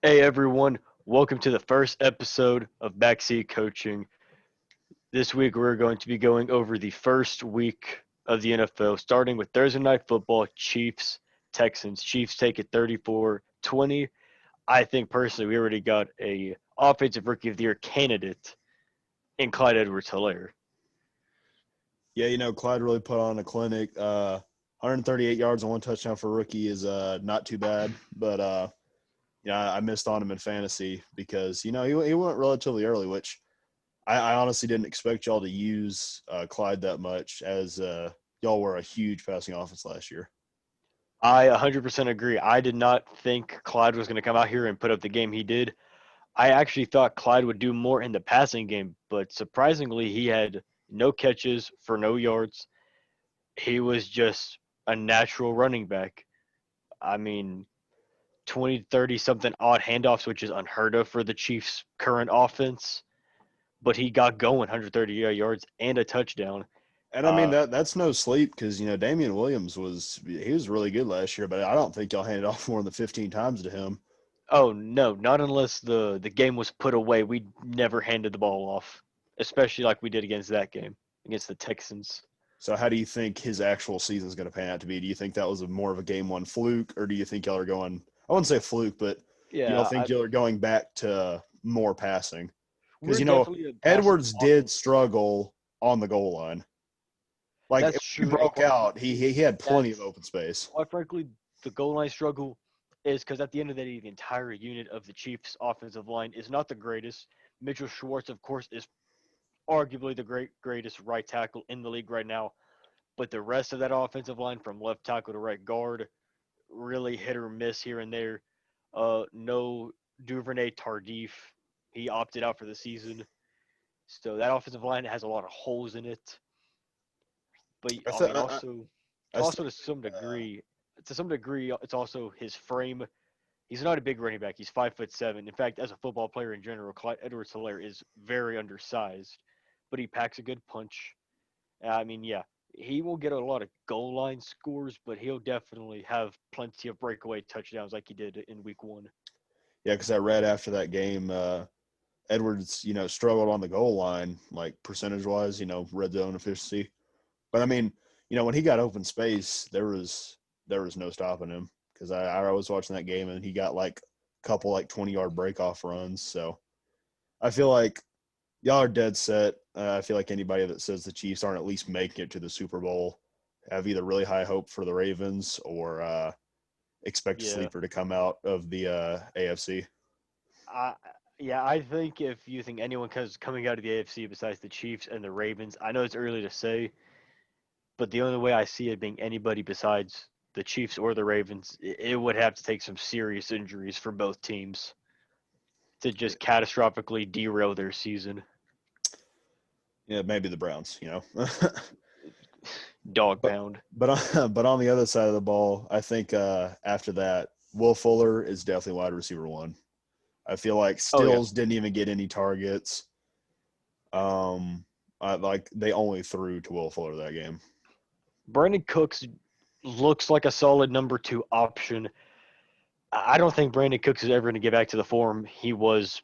Hey everyone, welcome to the first episode of Backseat Coaching. This week we're going to be going over the first week of the NFL, starting with Thursday Night Football, Chiefs, Texans. Chiefs take it 34-20. I think personally we already got a offensive rookie of the year candidate in Clyde Edwards-Helaire. Yeah, Clyde really put on a clinic. 138 yards and one touchdown for rookie is not too bad, but I missed on him in fantasy because he went relatively early, which I honestly didn't expect y'all to use Clyde that much, as y'all were a huge passing offense last year. I 100% agree. I did not think Clyde was going to come out here and put up the game he did. I actually thought Clyde would do more in the passing game, but surprisingly, he had no catches for no yards. He was just a natural running back. I mean, 20, 30 something odd handoffs, which is unheard of for the Chiefs' current offense. But he got going 130 yards and a touchdown. And I mean Uh, that's no sleep because Damian Williams was really good last year, but I don't think y'all handed off more than 15 times to him. oh, no, not unless the game was put away. We never handed the ball off, especially like we did against that game, against the Texans. So how do you think his actual season is going to pan out to be? Do you think that was more of a game one fluke, or do you think y'all are going? I wouldn't say fluke, but do y'all Yeah, think y'all are going back to more passing? Because we're definitely a passing Edwards did offense. struggle on the goal line. Like That's if he true, and broke quite out, frankly, he had plenty of that's open space. quite frankly the goal line struggle is because at the end of the day, the entire unit of the Chiefs' offensive line is not the greatest. Mitchell Schwartz, of course, is arguably the greatest right tackle in the league right now, but the rest of that offensive line, from left tackle to right guard, really hit or miss here and there. No Duvernay Tardif, he opted out for the season, so that offensive line has a lot of holes in it. But I I th- mean, I, I also still to some degree, it's also his frame. He's not a big running back. He's 5'7". In fact, as a football player in general, Clyde Edwards-Helaire is very undersized, but he packs a good punch. I mean, yeah, he will get a lot of goal line scores, but he'll definitely have plenty of breakaway touchdowns like he did in Week 1. yeah, because I read after that game, Edwards struggled on the goal line, like percentage wise, red zone efficiency. But I mean, when he got open space, there was no stopping him because I was watching that game and he got like a couple like 20-yard break off runs. So I feel like y'all are dead set. I feel like anybody that says the Chiefs aren't at least making it to the Super Bowl have either really high hope for the Ravens or expect a Yeah, sleeper to come out of the AFC. I yeah, I think if you think anyone coming out of the AFC besides the Chiefs and the Ravens, I know it's early to say, but the only way I see it being anybody besides the Chiefs or the Ravens, it would have to take some serious injuries for both teams to just catastrophically derail their season. Yeah, maybe the Browns. Dog but pound. but on the other side of the ball, I think after that, Will Fuller is definitely wide receiver one. I feel like Oh yeah, Stills didn't even get any targets. Like they only threw to Will Fuller that game. Brandon Cooks looks like a solid number two option. I don't think Brandon Cooks is ever going to get back to the form he was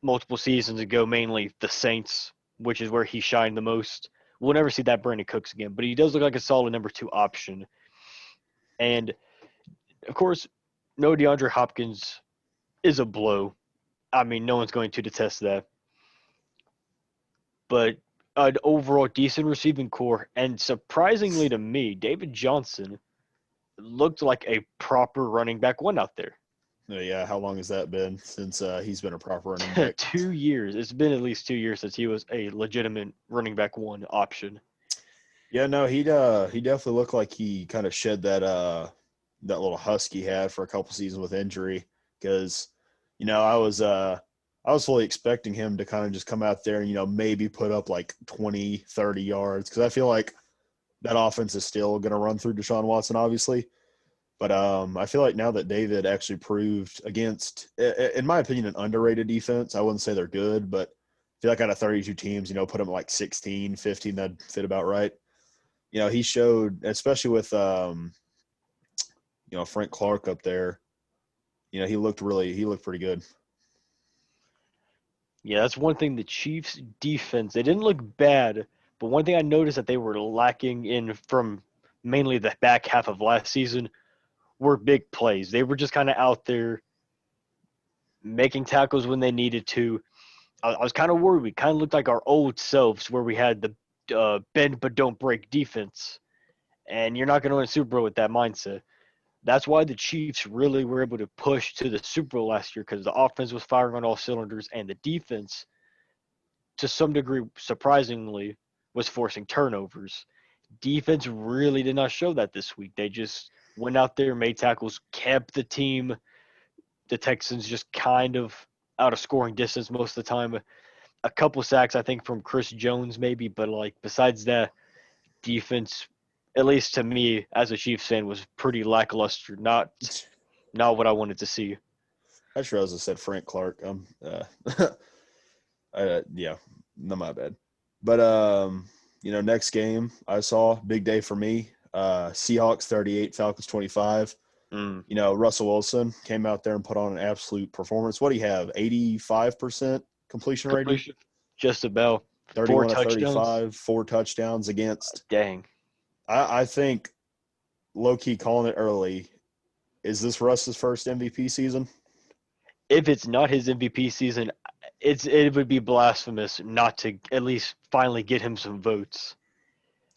multiple seasons ago, mainly the Saints, which is where he shined the most. We'll never see that Brandon Cooks again, but he does look like a solid number two option. And of course, no DeAndre Hopkins is a blow. I mean, no one's going to detest that. But an overall decent receiving core, and surprisingly to me, David Johnson looked like a proper running back one out there. Yeah, how long has that been since he's been a proper running back? 2 years. It's been at least 2 years since he was a legitimate running back one option. Yeah, no, he definitely looked like he kind of shed that little husk he had for a couple seasons with injury because I was fully expecting him to kind of just come out there and maybe put up like 20, 30 yards because I feel like that offense is still going to run through Deshaun Watson obviously. But I feel like now that David actually proved against, in my opinion, an underrated defense. I wouldn't say they're good, but I feel like out of 32 teams, put them like 16, 15, that'd fit about right. He showed, especially with Frank Clark up there. he looked pretty good. Yeah, that's one thing. The Chiefs' defense, they didn't look bad, but one thing I noticed that they were lacking in from mainly the back half of last season were big plays. They were just kind of out there making tackles when they needed to. I was kind of worried. We kind of looked like our old selves where we had the bend but don't break defense. And you're not going to win a Super Bowl with that mindset. That's why the Chiefs really were able to push to the Super Bowl last year because the offense was firing on all cylinders and the defense, to some degree, surprisingly, was forcing turnovers. Defense really did not show that this week. They just went out there, made tackles, kept the team, the Texans, just kind of out of scoring distance most of the time. A couple sacks, I think, from Chris Jones, maybe, but like besides that, defense, at least to me as a Chiefs fan, was pretty lackluster. Not what I wanted to see. I sure as I said Frank Clark. Yeah, no, my bad. But next game I saw big day for me. Seahawks 38, Falcons 25. Mm. Russell Wilson came out there and put on an absolute performance. What do you have? 85% completion rating. Completion, just about 4 31 of touchdowns. 35, 4 touchdowns against. Dang. I think low key calling it early. Is this Russ's first MVP season? If it's not his MVP season, it would be blasphemous not to at least finally get him some votes.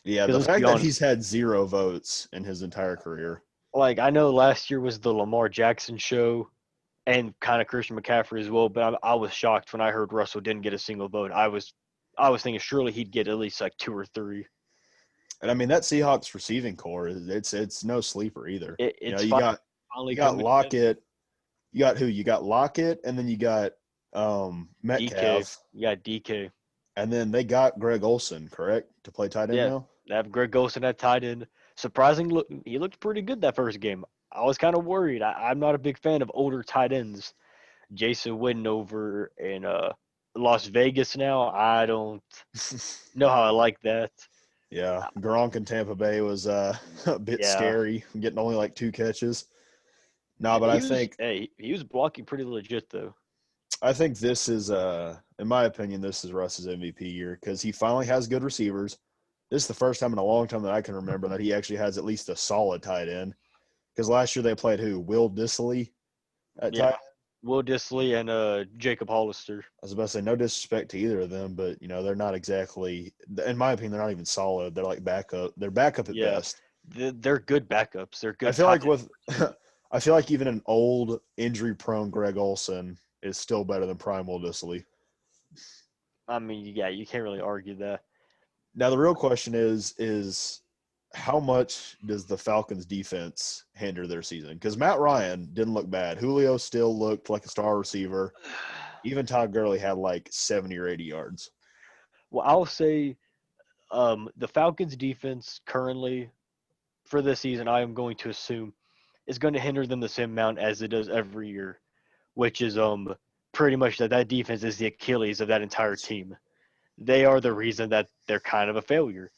Yeah, Because the let's be fact that honest, he's had 0 votes in his entire career. like I know last year was the Lamar Jackson show, and kind of Christian McCaffrey as well. But I was shocked when I heard Russell didn't get a single vote. I was thinking surely he'd get at least like 2 or 3. And I mean that Seahawks receiving core, it's no sleeper either. It's You got finally you got coming together. Lockett. You got who? You got Lockett, and then you got DK, Metcalf, yeah, DK, and then they got Greg Olson, correct, to play tight end yeah. now. They have Greg Olsen at tight end. Surprisingly, he looked pretty good that first game. I was kind of worried. I'm not a big fan of older tight ends. Jason Witten over in Las Vegas now. I don't know how I like that. Yeah, Gronk in Tampa Bay was a bit Yeah, scary, getting only like 2 catches. No, but he was blocking pretty legit though. I think this is in my opinion, this is Russ's MVP year because he finally has good receivers. This is the first time in a long time that I can remember that he actually has at least a solid tight end. Because last year they played who? Will Dissly at tight. Yeah, Will Dissly and Jacob Hollister. I was about to say no disrespect to either of them, but they're not exactly, in my opinion, they're not even solid. They're like backup. They're backup at Yeah, best. they're good backups. They're I good feel tight like with, ends too. I feel like even an old injury-prone Greg Olson is still better than prime Will Dissly. I mean, yeah, you can't really argue that. Now the real question is how much does the Falcons defense hinder their season? Because Matt Ryan didn't look bad. Julio still looked like a star receiver. Even Todd Gurley had like 70 or 80 yards. Well, I'll say the Falcons' defense currently for this season, I am going to assume, is going to hinder them the same amount as it does every year, which is pretty much that defense is the Achilles of that entire team. They are the reason that they're kind of a failure.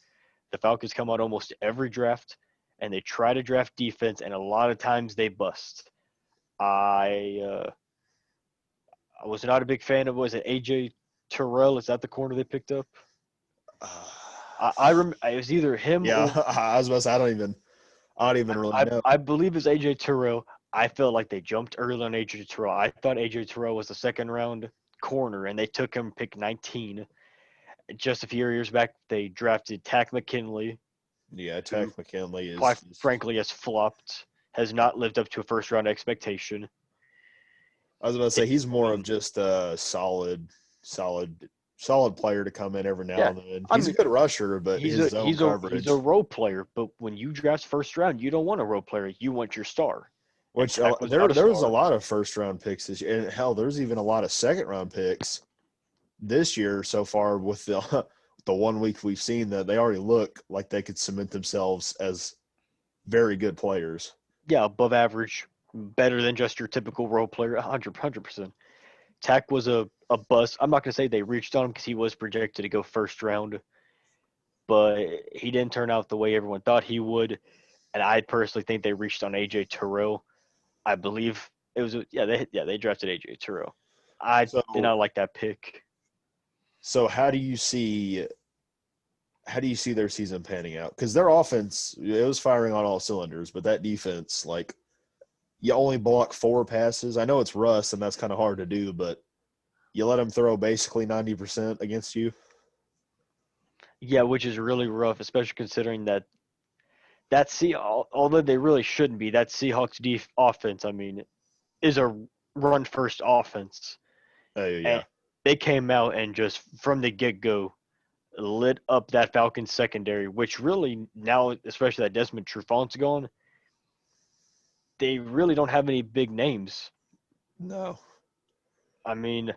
The Falcons come out almost every draft, and they try to draft defense, and a lot of times they bust. I I was not a big fan of, was it AJ Terrell? Is that the corner they picked up? It was either him Yeah, or I was about to say I don't even really know. I believe it's AJ Terrell. I felt like they jumped early on AJ Terrell. I thought AJ Terrell was the second round corner, and they took him pick 19. Just a few years back, they drafted Tack McKinley, Yeah, who, Tech McKinley quite is frankly, has flopped, has not lived up to a first round expectation. I was about to say It, he's more of just a solid player to come in every now yeah, and then. I He's a mean, good rusher, but he's his a zone he's a coverage, role player, but when you draft first round, you don't want a role player. You want your star. And which Tack was there not a there was a star. lot of first round picks this year, and hell, there's even a lot of second round picks this year so far with the the 1 week we've seen that they already look like they could cement themselves as very good players. Yeah, above average, better than just your typical role player, 100%. Tack was a bust. I'm not going to say they reached on him because he was projected to go first round, but he didn't turn out the way everyone thought he would. And I personally think they reached on AJ Terrell. I believe They drafted AJ Terrell. I So did not like that pick. so how do you see their season panning out? Because their offense, it was firing on all cylinders, but that defense, like, you only block 4 passes. I know it's Russ, and that's kind of hard to do, but you let him throw basically 90% against you. Yeah, which is really rough, especially considering that although they really shouldn't be, that Seahawks offense, I mean, is a run first offense, Oh and yeah, they came out and just from the get go lit up that Falcons secondary, which really now, especially that Desmond Trufant's gone, they really don't have any big names. no. I mean,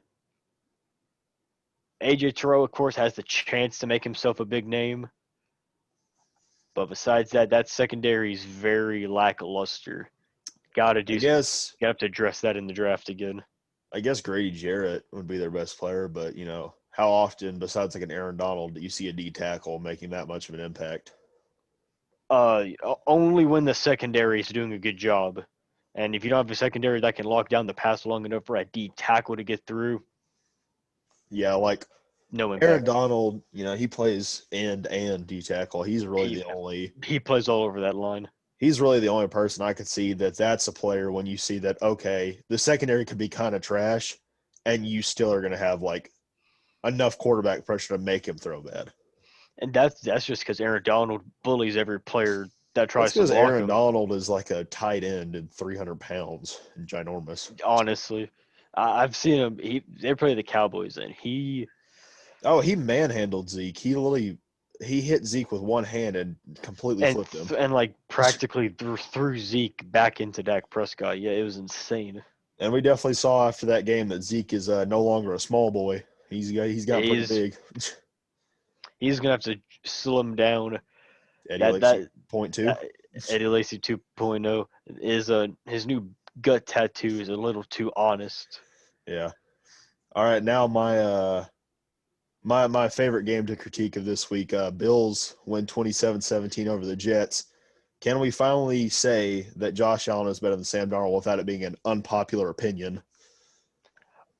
AJ Terrell, of course, has the chance to make himself a big name, but besides that, that secondary is very lackluster. Got to I do, guess got to address that in the draft again. I guess Grady Jarrett would be their best player, but how often besides like an Aaron Donald do you see a D tackle making that much of an impact? Only when the secondary is doing a good job. And if you don't have a secondary that can lock down the pass long enough for a D tackle to get through, Yeah, like no Aaron impact. Donald, he plays end and D tackle. He he plays all over that line. He's really the only person I could see that's a player when you see that okay, the secondary could be kind of trash, and you still are going to have like enough quarterback pressure to make him throw bad. And that's just because Aaron Donald bullies every player that That's tries to because block Aaron him. Donald is like a tight end and 300 pounds and ginormous. Honestly, I've seen him. They play the Cowboys, and Oh, he manhandled Zeke. He hit Zeke with one hand and completely flipped him. and like practically threw Zeke back into Dak Prescott. Yeah, it was insane. And we definitely saw after that game that Zeke is no longer a small boy. He's gotten pretty He's big. he's gonna have to slim down. Eddie That Lacy that, point two. that Eddie Lacy 2.0 is his new gut tattoo is a little too honest. Yeah. All right, now my favorite game to critique of this week, Bills win 27-17 over the Jets. Can we finally say that Josh Allen is better than Sam Darnold without it being an unpopular opinion?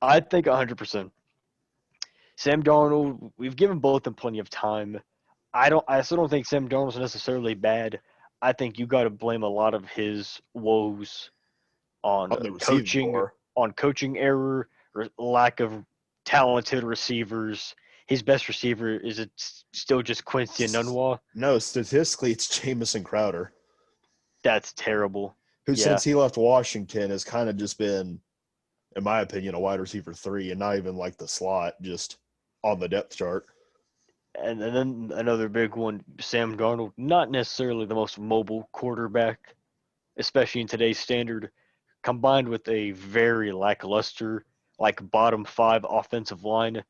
I think 100%. Sam Darnold, we've given both of them plenty of time. I still don't think Sam Darnold's necessarily bad. I think you got to blame a lot of his woes on On the receiving coaching, core. on coaching error, or lack of talented receivers. His best receiver is it still just Quincy Enunwa? No, statistically, it's Jamison Crowder, That's terrible. who Yeah, since he left Washington has kind of just been, in my opinion, a wide receiver 3 and not even like the slot, just on the depth chart. and then another big one, Sam Darnold, not necessarily the most mobile quarterback, especially in today's standard, combined with a very lackluster, like bottom five offensive line,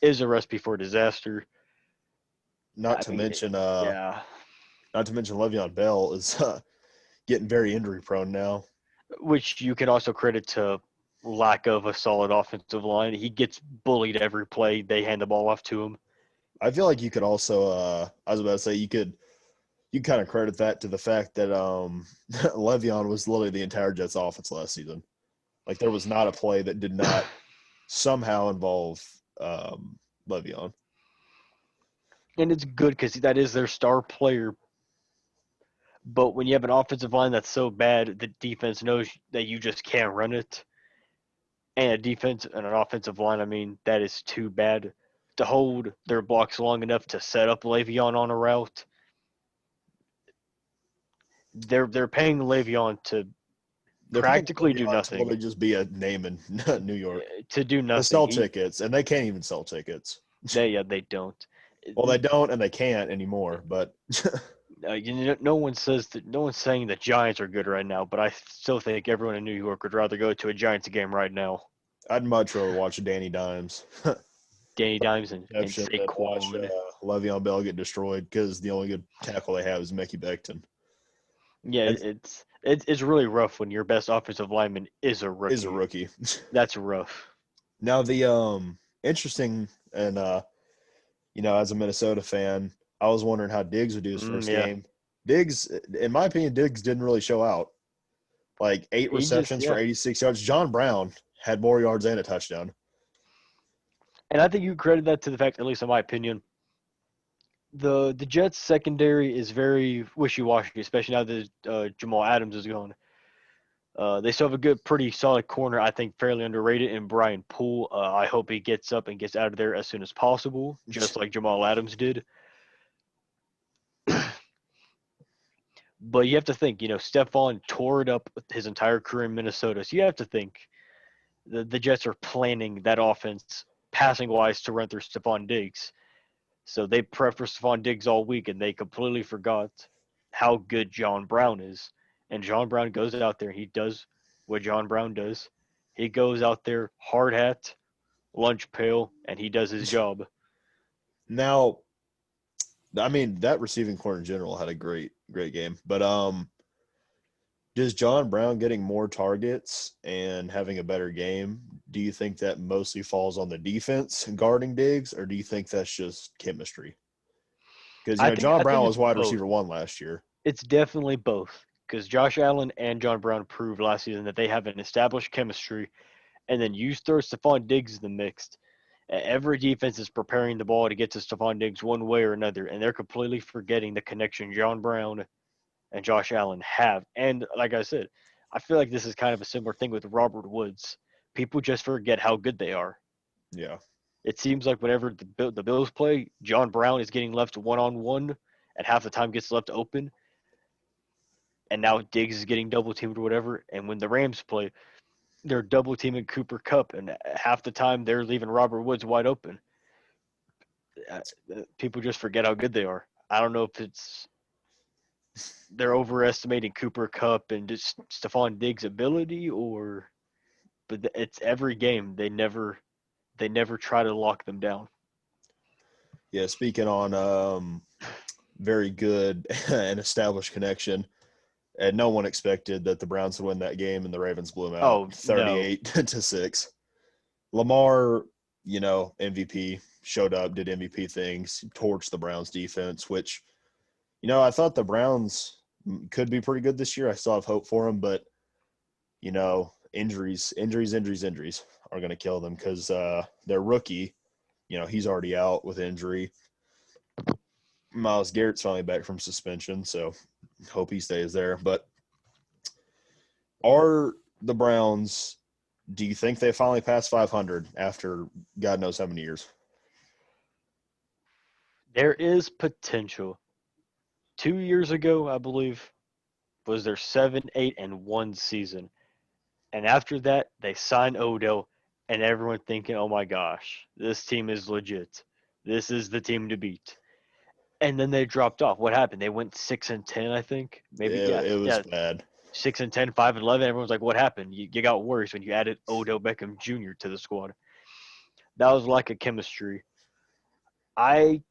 is a recipe for disaster. Not I to mean, mention, yeah, Le'Veon Bell is getting very injury prone now. which you can also credit to lack of a solid offensive line. He gets bullied every play. They hand the ball off to him. I feel like you could also, I was about to say, you kind of credit that to the fact that Le'Veon was literally the entire Jets offense last season. Like there was not a play that did not somehow involve Le'Veon. And it's good because that is their star player. But when you have an offensive line that's so bad, the defense knows that you just can't run it. And a defense and an offensive line, I mean, that is too bad to hold their blocks long enough to set up Le'Veon on a route. They're paying Le'Veon to They're paying practically do Le'Veon to nothing. literally just be a name in New York To do to nothing. sell tickets, and they can't even sell tickets. They don't. Well, they don't, and they can't anymore. But No one says that. No one's saying the Giants are good right now, but I still think everyone in New York would rather go to a Giants game right now. I'd much rather watch Danny Dimes Danny Dimes and exception than watch Saquon. Le'Veon Bell get destroyed because the only good tackle they have is Mickey Becton. Yeah, And it's really rough when your best offensive lineman is a is a rookie. rookie. That's rough. Now the interesting and as a Minnesota fan, I was wondering how Diggs would do his first Yeah. game. Diggs, in my opinion, Diggs didn't really show out. like 8 He just receptions for yeah. 86 yards. John Brown had more yards and a touchdown. And I think you credit that to the fact, at least in my opinion, the Jets secondary is very wishy washy, especially now that Jamal Adams is gone. They still have a good, pretty solid corner. I think fairly underrated in Brian Poole. I hope he gets up and gets out of there as soon as possible, just like Jamal Adams did. But you have to think, Stephon tore it up his entire career in Minnesota. So you have to think the Jets are planning that offense passing wise to run through Stephon Diggs. So they prepped for Stephon Diggs all week, and they completely forgot how good John Brown is. And John Brown goes out there. He does what John Brown does. He goes out there, hard hat, lunch pail, and he does his job. Now, I mean, that receiving core in general had a great game. But does John Brown getting more targets and having a better game, do you think that mostly falls on the defense guarding Diggs, or do you think that's just chemistry? Because, I John think Brown it's was wide both. receiver one last year. It's definitely both because Josh Allen and John Brown proved last season that they have an established chemistry, and then you throw Stephon Diggs in the mix. Every defense is preparing the ball to get to Stephon Diggs one way or another, and they're completely forgetting the connection John Brown and Josh Allen have. And like I said, I feel like this is kind of a similar thing with Robert Woods. People just forget how good they are. Yeah. It seems like whenever the Bills play, John Brown is getting left one on one, and half the time gets left open. And now Diggs is getting double teamed or whatever. And when the Rams play, they're double teaming Cooper Kupp, and half the time they're leaving Robert Woods wide open. Uh, People just forget how good they are. I don't know if it's they're overestimating Cooper Kupp and just Stephon Diggs' ability, or but it's every game they never try to lock them down. Yeah. Speaking on very good and established connection, and no one expected that the Browns would win that game, and the Ravens blew them out Oh no, 38 to 6. Lamar, MVP, showed up, did MVP things, torched the Browns defense, which, I thought the Browns could be pretty good this year. I still have hope for them, but, injuries are going to kill them because their rookie, he's already out with injury. Myles Garrett's finally back from suspension, so hope he stays there. But are the Browns, do you think they finally passed 500 after God knows how many years? there is potential. 2 years ago, I believe, was their 7-8-1 season, and after that they signed Odell, and everyone thinking, "Oh my gosh, this team is legit. This is the team to beat." And then they dropped off. What happened? They went 6-10, I think. Maybe It was yeah, bad. 6-10, 5-11. Everyone's like, "What happened?" You got worse when you added Odell Beckham Jr. to the squad. That was like a chemistry. I,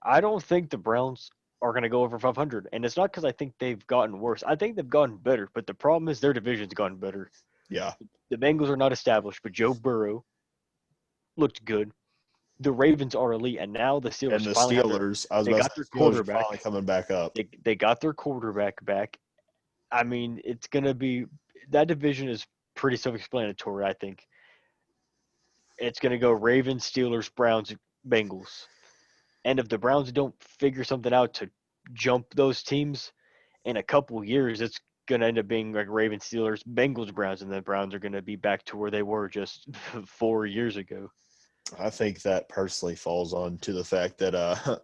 I don't think the Browns are going to go over 500, and it's not because I think they've gotten worse. I think they've gotten better, but the problem is their division's gotten better. Yeah. The Bengals are not established, but Joe Burrow looked good. The Ravens are elite, and now the And Steelers the finally have Steelers, I was they about to got say, their the Steelers are finally quarterback. coming back up. They got their quarterback back. I mean, it's gonna be that division is pretty self-explanatory. I think it's gonna go Ravens, Steelers, Browns, Bengals, and if the Browns don't figure something out to jump those teams in a couple years, it's gonna end up being like Ravens, Steelers, Bengals, Browns, and the Browns are gonna be back to where they were just 4 years ago. I think that personally falls on to the fact that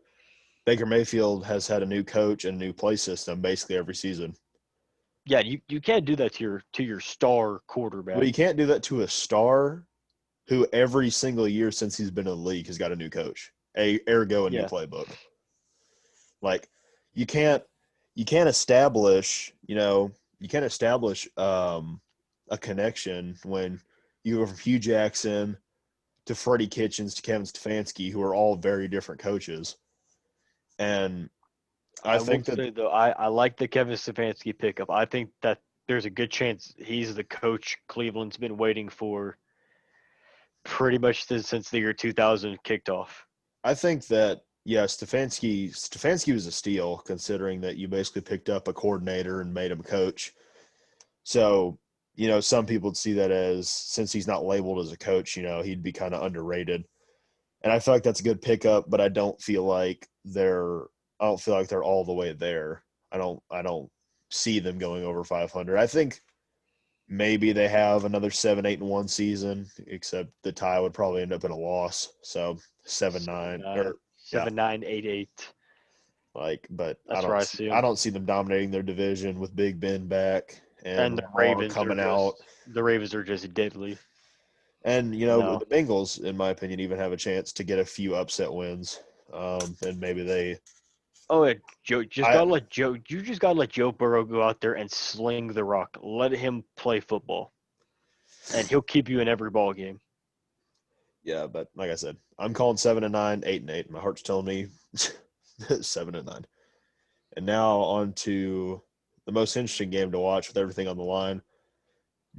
Baker Mayfield has had a new coach and a new play system basically every season. Yeah, you can't do that to your star Well, you quarterback. can't do that to a star who every single year since he's been in the league has got a new coach, ergo a new Yeah, playbook. Like you can't establish, a connection when you go from Hugh Jackson to Freddie Kitchens to Kevin Stefanski, who are all very different coaches. And I I will think that say though, I like the Kevin Stefanski pickup. I think that there's a good chance he's the coach Cleveland's been waiting for pretty much since the year 2000 kicked off. yeah, Stefanski was a steal considering that you basically picked up a coordinator and made him coach. So, some people would see that as, since he's not labeled as a coach, he'd be kind of underrated. And I feel like that's a good pickup, but I don't feel like they're all the way there. I don't see them going over 500. I think maybe they have another 7-8-1 season, except the tie would probably end up in a loss. So 7-9, 7-9, or yeah, 7-9, 8-8. but I That's where don't I see see I them. don't see them dominating their division with Big Ben back And and Lamar coming out. The Ravens are just deadly. And No. the Bengals, in my opinion, even have a chance to get a few upset wins. And maybe they, Oh, yeah, Joe, just I gotta let Joe. You just gotta let Joe Burrow go out there and sling the rock. Let him play football, and he'll keep you in every ball game. yeah, but like I said, I'm calling 7-9, 8-8. My heart's telling me 7-9. And now on to the most interesting game to watch with everything on the line.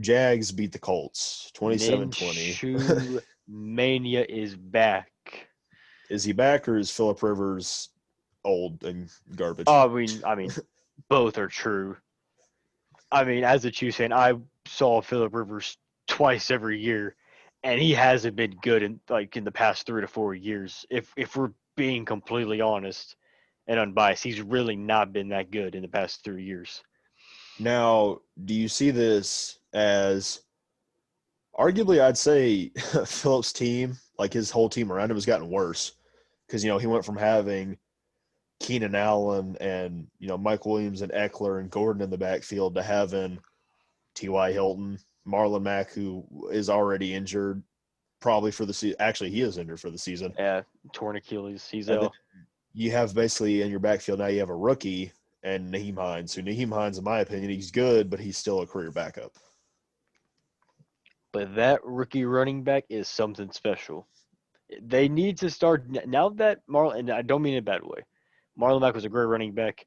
Jags beat the Colts 27-20. Minshew mania is back. Is he back, or is Philip Rivers old and garbage? I mean, both are true. I mean, as a Chiefs fan, I saw Philip Rivers twice every year, and he hasn't been good in the past 3 to 4 years. If we're being completely honest and unbiased, he's really not been that good in the past 3 years. Now, do you see this as, arguably, I'd say Phillips' team, like his whole team around him, has gotten worse because he went from having Keenan Allen and Mike Williams and Eckler and Gordon in the backfield to having T.Y. Hilton, Marlon Mack, who is already injured, probably for the season. Actually, he is injured for the season. Yeah, torn Achilles, he's And then out. you have basically in your backfield now you have a rookie and Naheem Hines. Who Naheem Hines, in my opinion, he's good, but he's still a career backup. But that rookie running back is something special. They need to start now that Marlon, and I don't mean it in a bad way. Marlon Mack was a great running back,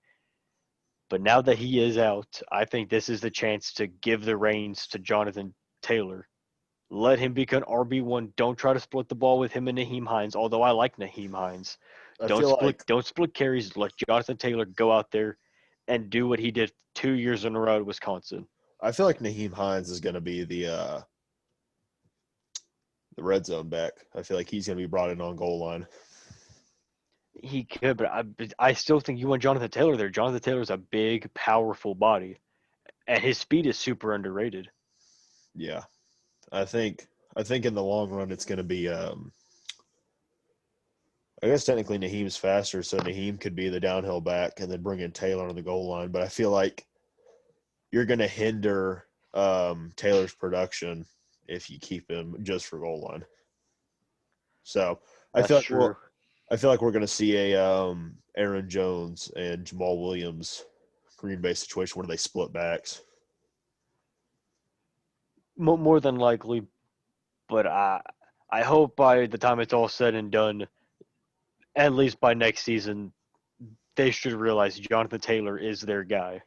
but now that he is out, I think this is the chance to give the reins to Jonathan Taylor. Let him become RB1. Don't try to split the ball with him and Naheem Hines. Although I like Naheem Hines, I feel like don't split carries. Let Jonathan Taylor go out there and do what he did 2 years in a row at Wisconsin. I feel like Naheem Hines is going to be the red zone back. I feel like he's going to be brought in on goal line. He could, but I still think you want Jonathan Taylor there. Jonathan Taylor's a big, powerful body, and his speed is super underrated. Yeah, I think in the long run it's going to be. I guess technically Naheem's faster, so Naheem could be the downhill back and then bring in Taylor on the goal line. But I feel like you're going to hinder Taylor's production if you keep him just for goal line. So I That's feel like true. we're going to see a Aaron Jones and Jamal Williams Green Bay situation where they split backs. More than likely, but I hope by the time it's all said and done, at least by next season, they should realize Jonathan Taylor is their guy.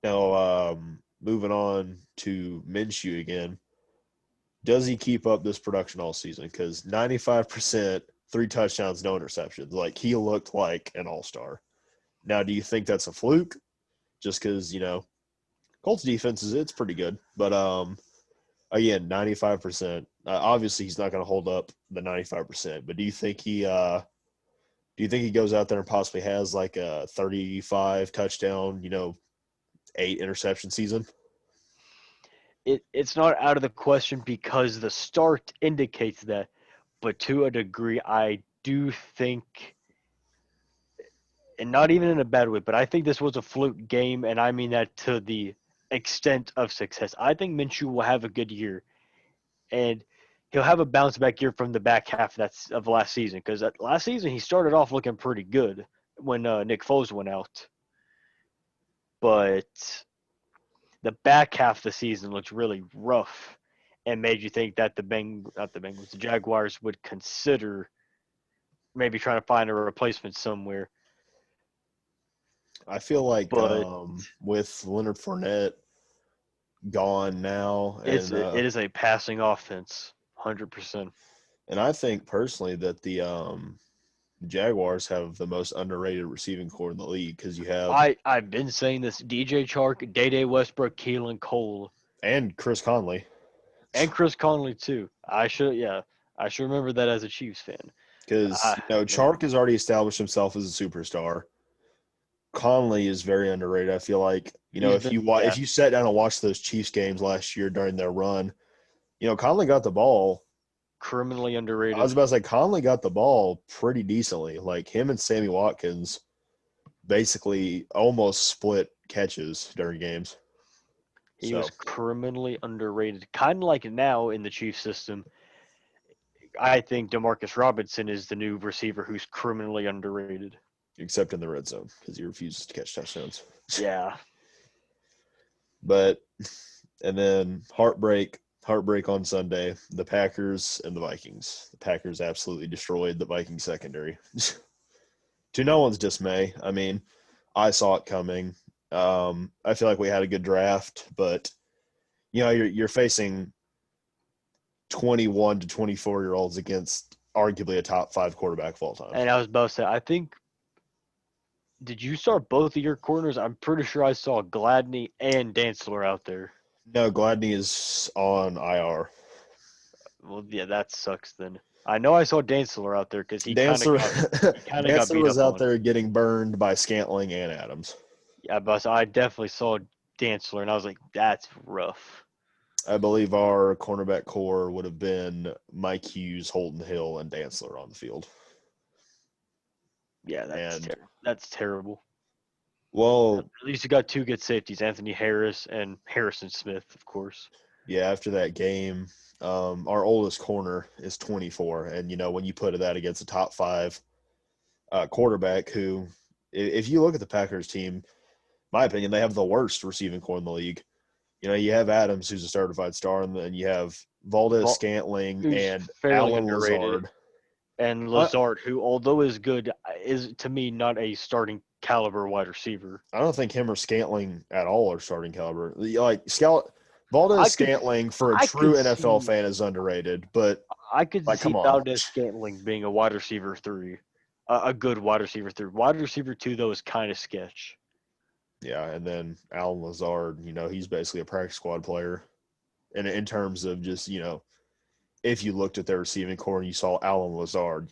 Now, moving on to Minshew again, does he keep up this production all season? Because 95%, 3 touchdowns, no interceptions. Like, he looked like an all-star. Now, do you think that's a fluke? Just because, Colts defense it's pretty good. But again, 95%. Obviously, he's not going to hold up the 95%. But do you think he goes out there and possibly has like a 35 touchdown, 8 interception season? It's not out of the question because the start indicates that, but to a degree, I do think, and not even in a bad way, but I think this was a fluke game, and I mean that to the extent of success. I think Minshew will have a good year, and he'll have a bounce back year from the back half of last season because last season he started off looking pretty good when Nick Foles went out, but the back half of the season looked really rough and made you think that not the Bengals, the Jaguars would consider maybe trying to find a replacement somewhere. I feel like But with Leonard Fournette gone now, it is a passing offense, 100%. and I think personally that the Jaguars have the most underrated receiving core in the league because you have I've been saying this: DJ Chark, Day Westbrook, Keelan Cole, and Chris Conley and Chris Conley too. I should remember that as a Chiefs fan. because Ah, man, Chark has already established himself as a superstar. Conley is very underrated. I feel like he's if been if you sat down and watched those Chiefs games last year during their run, Conley got the ball. criminally I was underrated. about to say Conley got the ball pretty decently. Like him and Sammy Watkins basically almost split catches during games. He was So criminally underrated. Kind of like now in the Chiefs system, I think Demarcus Robinson is the new receiver who's criminally underrated. except in the red zone because he refuses to catch touchdowns. Yeah, But and then heartbreak on Sunday, the Packers and the Vikings. The Packers absolutely destroyed the Vikings secondary. To no one's dismay. I mean, I saw it coming. I feel like we had a good draft, but you're facing 21 to 24-year-olds against arguably a top 5 quarterback of all time. and I was about to say, I think did you start both of your corners? I'm pretty sure I saw Gladney and Dantzler out there. No, Gladney is on IR. Well, yeah, that sucks then. I know I saw Dantzler out there because Dancer he kind of got Dancer beat was up out on. there getting burned by Scantling and Adams. Yeah, but I definitely saw Dantzler, and I was like, that's rough. I believe our cornerback core would have been Mike Hughes, Holton Hill, and Dantzler on the field. Yeah, And that's terrible. At well, least you got two good safeties, Anthony Harris and Harrison Smith, of course. yeah, after that game, our oldest corner is 24, and when you put that against a top 5 quarterback, who, if you look at the Packers team, my opinion, they have the worst receiving core in the league. You have Adams, who's a certified star, and then you have Valdez Vol- Scantling who's and fairly Alan underrated, Lazard. and I, Lazard, who although is good, is to me not a starting caliber wide receiver. I don't think him or Scantling at all are starting caliber. Like Valdez I could Scantling for a I true could NFL see fan is underrated, but I could like, see come on. Valdez Scantling being a wide receiver three, a good wide receiver three. Wide receiver two though is kind of sketch. Yeah, and then Alan Lazard, he's basically a practice squad player. And in terms of just, if you looked at their receiving core and you saw Alan Lazard,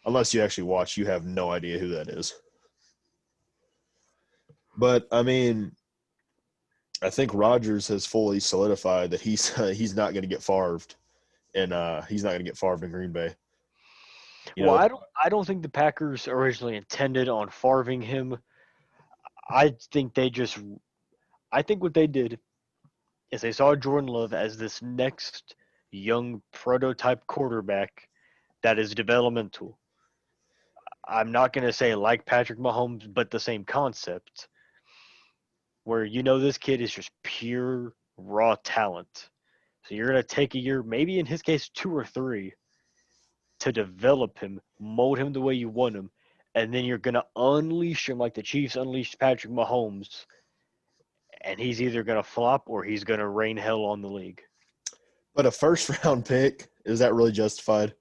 unless you actually watch, you have no idea who that is. But I mean, I think Rodgers has fully solidified that he's not going to get farved, and he's not going to get farved in Green Bay. You Well, know, I don't think the Packers originally intended on farving him. I think they just I think what they did is they saw Jordan Love as this next young prototype quarterback that is developmental. I'm not going to say like Patrick Mahomes, but the same concept where this kid is just pure raw talent. So you're going to take a year, maybe in his case, 2 or 3, to develop him, mold him the way you want him, and then you're going to unleash him like the Chiefs unleashed Patrick Mahomes, and he's either going to flop or he's going to rain hell on the league. but a first round pick, is that really justified?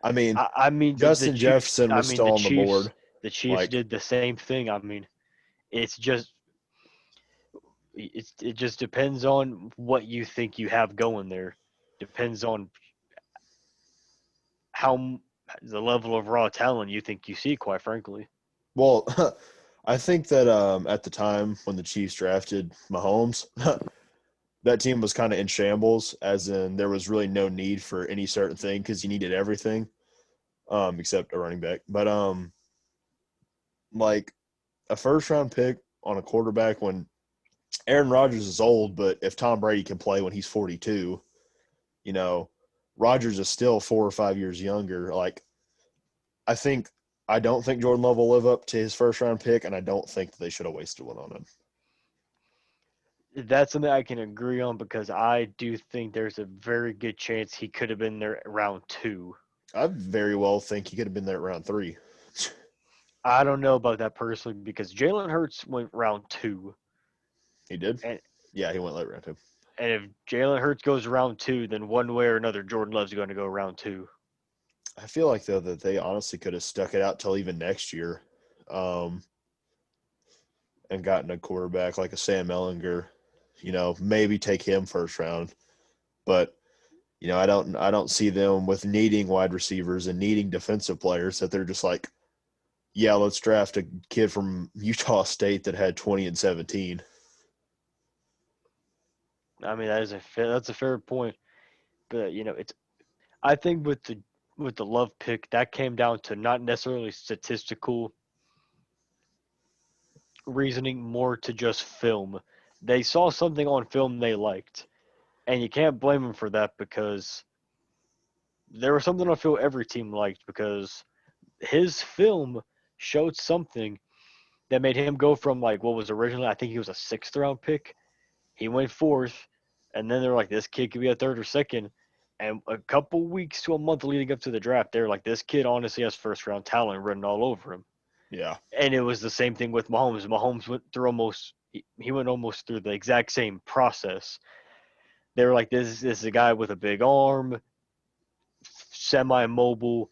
I mean, I mean the Justin Chiefs. Jefferson I was mean still on the board. The Chiefs Like, did the same thing. I mean, it's just it just depends on what you think you have going there. Depends on how the level of raw talent you think you see. Quite frankly, well, I think that at the time when the Chiefs drafted Mahomes, that team was kind of in shambles, as in there was really no need for any certain thing because you needed everything, except a running back. But like a first round pick on a quarterback when Aaron Rodgers is old, but if Tom Brady can play when he's 42, you know, Rodgers is still 4 or 5 years younger. Like, I think I don't think Jordan Love will live up to his first round pick, and I don't think that they should have wasted one on him. that's something I can agree on because I do think there's a very good chance he could have been there round 2. I very well think he could have been there at round 3. I don't know about that personally because Jalen Hurts went round 2, He did? and Yeah, he went late round 2. and if Jalen Hurts goes round 2, then one way or another, Jordan Love's going to go round 2. I feel like though that they honestly could have stuck it out till even next year, um, and gotten a quarterback like a Sam Ellinger. Maybe take him first round, but I don't see them with needing wide receivers and needing defensive players that they're just like, yeah, let's draft a kid from Utah State that had 20 and 17. I mean, that's a fair point, but it's I think with the Love pick that came down to not necessarily statistical reasoning, more to just film. They saw something on film they liked, and you can't blame them for that because there was something on film every team liked because his film showed something that made him go from like what was originally I think he was a sixth round pick. He went fourth, and then they're like, this kid could be a third or second. And a couple weeks to a month leading up to the draft, they're like, this kid honestly has first round talent written all over him. Yeah. And it was the same thing with Mahomes. Mahomes went through he went almost through the exact same process. They were like, this is a guy with a big arm, semi mobile,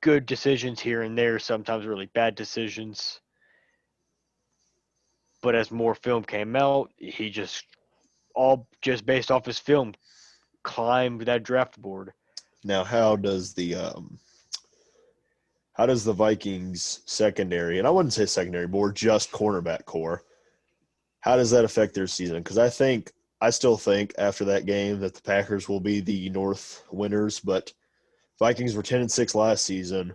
good decisions here and there, sometimes really bad decisions. But as more film came out, he just all just based off his film climbed that draft board. Now, how does the Vikings secondary, and I wouldn't say secondary, more just cornerback core, how does that affect their season? Because I still think after that game that the Packers will be the North winners, but Vikings were 10-6 last season.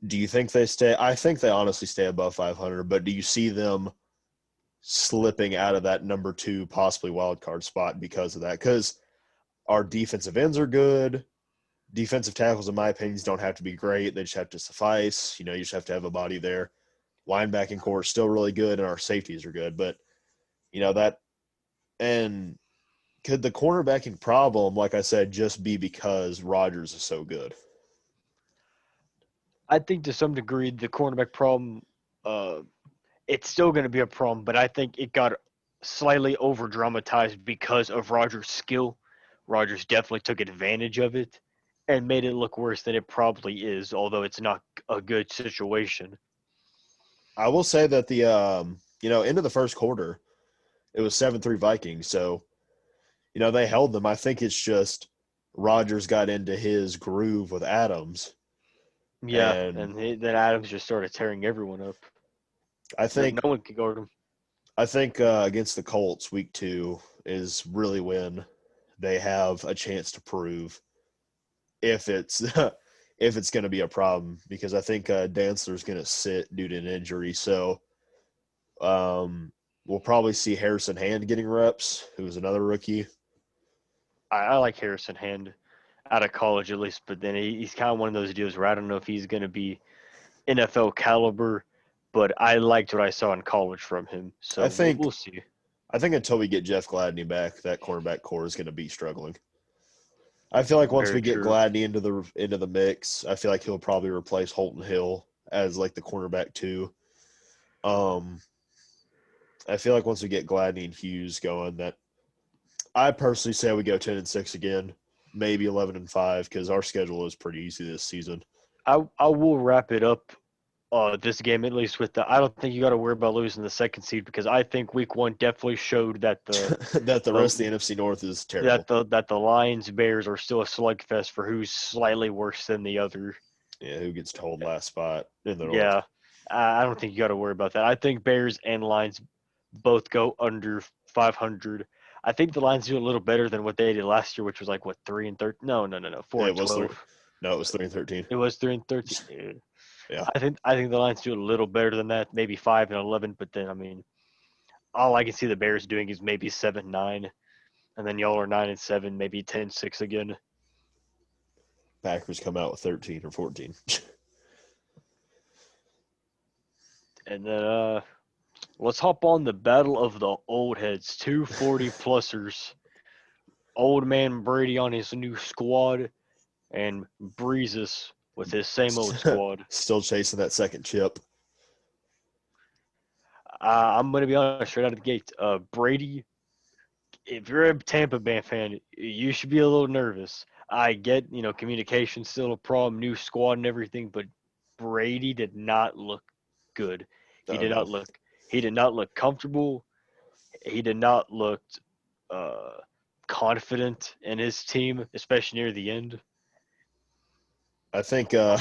Do you think they stay? I think they honestly stay above 500, but do you see them slipping out of that number two, possibly wild card spot because of that? Because our defensive ends are good. Defensive tackles, in my opinion, don't have to be great. They just have to suffice. You just have to have a body there. Linebacking core is still really good, and our safeties are good. But, that – and could the cornerbacking problem, like I said, just be because Rodgers is so good? I think to some degree the cornerback problem, uh, it's still going to be a problem, but I think it got slightly over dramatized because of Rogers' skill. Rogers definitely took advantage of it and made it look worse than it probably is, although it's not a good situation. I will say that end of the first quarter, it was 7-3 Vikings. So, they held them. I think it's just Rodgers got into his groove with Adams. Yeah, And and then Adams just started tearing everyone up. I No, think no one could guard him. I think against the Colts, week 2 is really when they have a chance to prove if it's if it's going to be a problem, because I think Dantzler's going to sit due to an injury. So we'll probably see Harrison Hand getting reps, who is another rookie. I like Harrison Hand out of college at least, but then he's kind of one of those deals where I don't know if he's going to be NFL caliber, but I liked what I saw in college from him. So I think we'll see. I think until we get Jeff Gladney back, that cornerback core is going to be struggling. I feel like once Very we get true. Gladney into the mix, I feel like he'll probably replace Holton Hill as like the cornerback too. Um, I feel like once we get Gladney and Hughes going, that I personally say we go 10-6 again, maybe 11-5, because our schedule is pretty easy this season. I will wrap it up this game at least with the. I don't think you got to worry about losing the second seed because I think week one definitely showed that That the the rest of the NFC North is terrible. that the Lions Bears are still a slugfest for who's slightly worse than the other. Yeah, who gets to hold last spot in the North? Yeah, I don't think you got to worry about that. I think Bears and Lions both go under 500. I think the Lions do a little better than what they did last year, which was like what 3-13. No, no, no, no, four It and was 3. 12. No, it was 3-13. It was 3-13. Yeah. I think the Lions do a little better than that, maybe 5-11. But then I mean, all I can see the Bears doing is maybe 7-9, and then y'all are 9-7, maybe 10-6 again. Packers come out with 13 or 14. And then let's hop on the battle of the old heads, 240 plusers. Old man Brady on his new squad, and Breezes with his same old squad. Still chasing that second chip. I'm gonna be honest, straight out of the gate. Brady, if you're a Tampa Bay fan, you should be a little nervous. I get, communication's still a problem, new squad and everything, but Brady did not look good. He Oh did no. not look he did not look comfortable. He did not look uh, confident in his team, especially near the end. I think A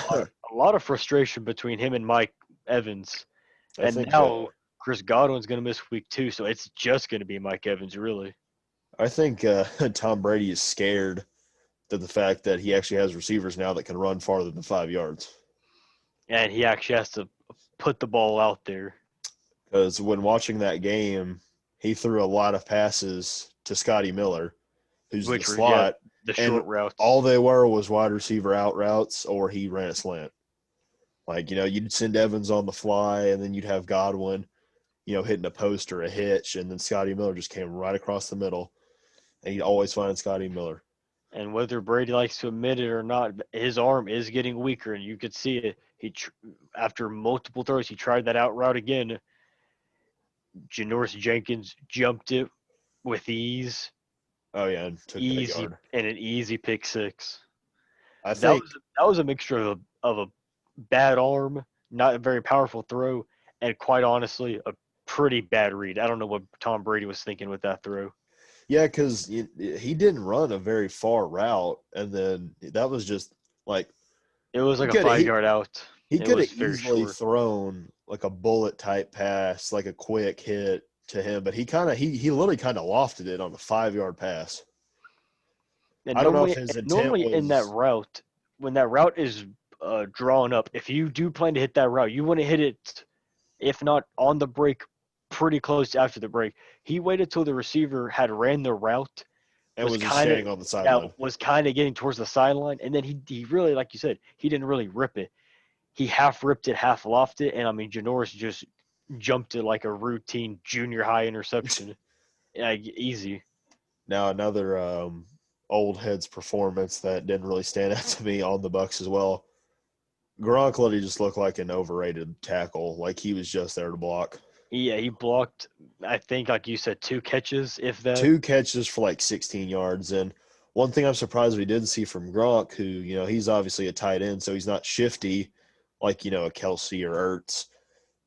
lot of frustration between him and Mike Evans. I And think now Chris Godwin's going to miss week 2, so it's just going to be Mike Evans, really. I think Tom Brady is scared to the fact that he actually has receivers now that can run farther than 5 yards. And he actually has to put the ball out there. Because when watching that game, he threw a lot of passes to Scotty Miller, who's the Which were, yeah, slot, the and short routes. all they were was wide receiver out routes, or he ran a slant. Like, you'd send Evans on the fly, and then you'd have Godwin, hitting a post or a hitch, and then Scotty Miller just came right across the middle, and you'd always find Scotty Miller. And whether Brady likes to admit it or not, his arm is getting weaker, and you could see it. After multiple throws, he tried that out route again. Janoris Jenkins jumped it with ease, Oh yeah, and took that easy yard. and an easy pick six. I That think was that was a mixture of a bad arm, not a very powerful throw, and quite honestly, a pretty bad read. I don't know what Tom Brady was thinking with that throw. yeah, because he didn't run a very far route, and then that was just like It was he like a could five he yard out. he It could have was very easily short. thrown like a bullet type pass, like a quick hit to him, but he literally kind of lofted it on a 5 yard pass. And I don't know if normally, his and intent normally in that was. route, when that route is drawn up, if you do plan to hit that route, you want to hit it, if not on the break, pretty close after the break. He waited till the receiver had ran the route, And was was just kind of standing on the yeah, sideline. was kind of getting towards the sideline, and then he really, like you said, he didn't really rip it. He half ripped it, half lofted it, and I mean Janoris just jumped it like a routine junior high interception. Yeah, easy. Now another old heads performance that didn't really stand out to me on the Bucks as well. Gronk literally just looked like an overrated tackle, like he was just there to block. Yeah, he blocked. I think, like you said, 2 catches, if that. 2 catches for like 16 yards. And one thing I'm surprised we didn't see from Gronk, who, he's obviously a tight end, so he's not shifty like, a Kelsey or Ertz.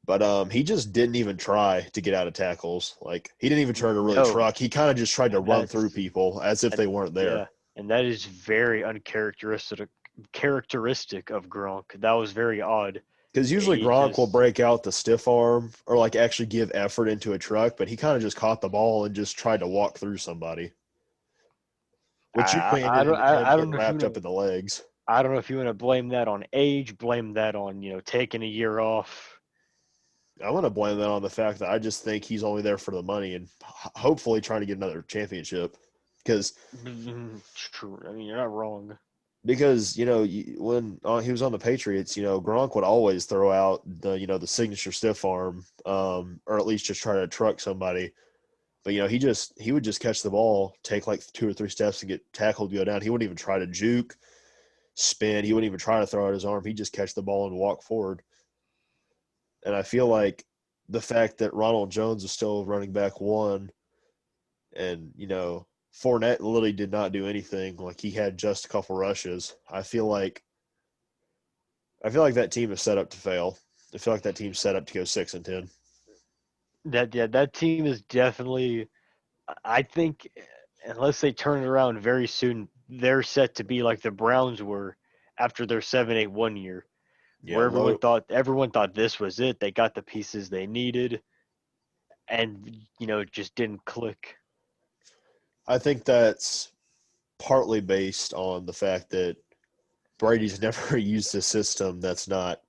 But he just didn't even try to get out of tackles. Like he didn't even try to really No, truck. He kind of just tried to and run through that's people as if and they weren't there. yeah, and that is very uncharacteristic of Gronk. That was very odd. Because usually He Gronk will just break out the stiff arm or like actually give effort into a truck, but he kind of just caught the ball and just tried to walk through somebody, which usually ended in him I don't getting know if you wrapped up want in the legs. I don't know if you want to blame that on age, blame that on taking a year off. I want to blame that on the fact that I just think he's only there for the money and hopefully trying to get another championship. Because True, I mean you're not wrong. when he was on the Patriots, Gronk would always throw out the signature stiff arm, or at least just try to truck somebody. But he would just catch the ball, take like 2 or 3 steps and get tackled, go down. He wouldn't even try to juke, spin. He wouldn't even try to throw out his arm. He'd just catch the ball and walk forward. And I feel like the fact that Ronald Jones is still running back one, and Fournette literally did not do anything. Like he had just a couple rushes. I feel like that team is set up to fail. I feel like that team's set up to go 6-10. That team is definitely. I think unless they turn it around very soon, they're set to be like the Browns were after their 7-8 1 year, Yeah, where low. everyone thought this was it. They got the pieces they needed, and it just didn't click. I think that's partly based on the fact that Brady's never used a system that's not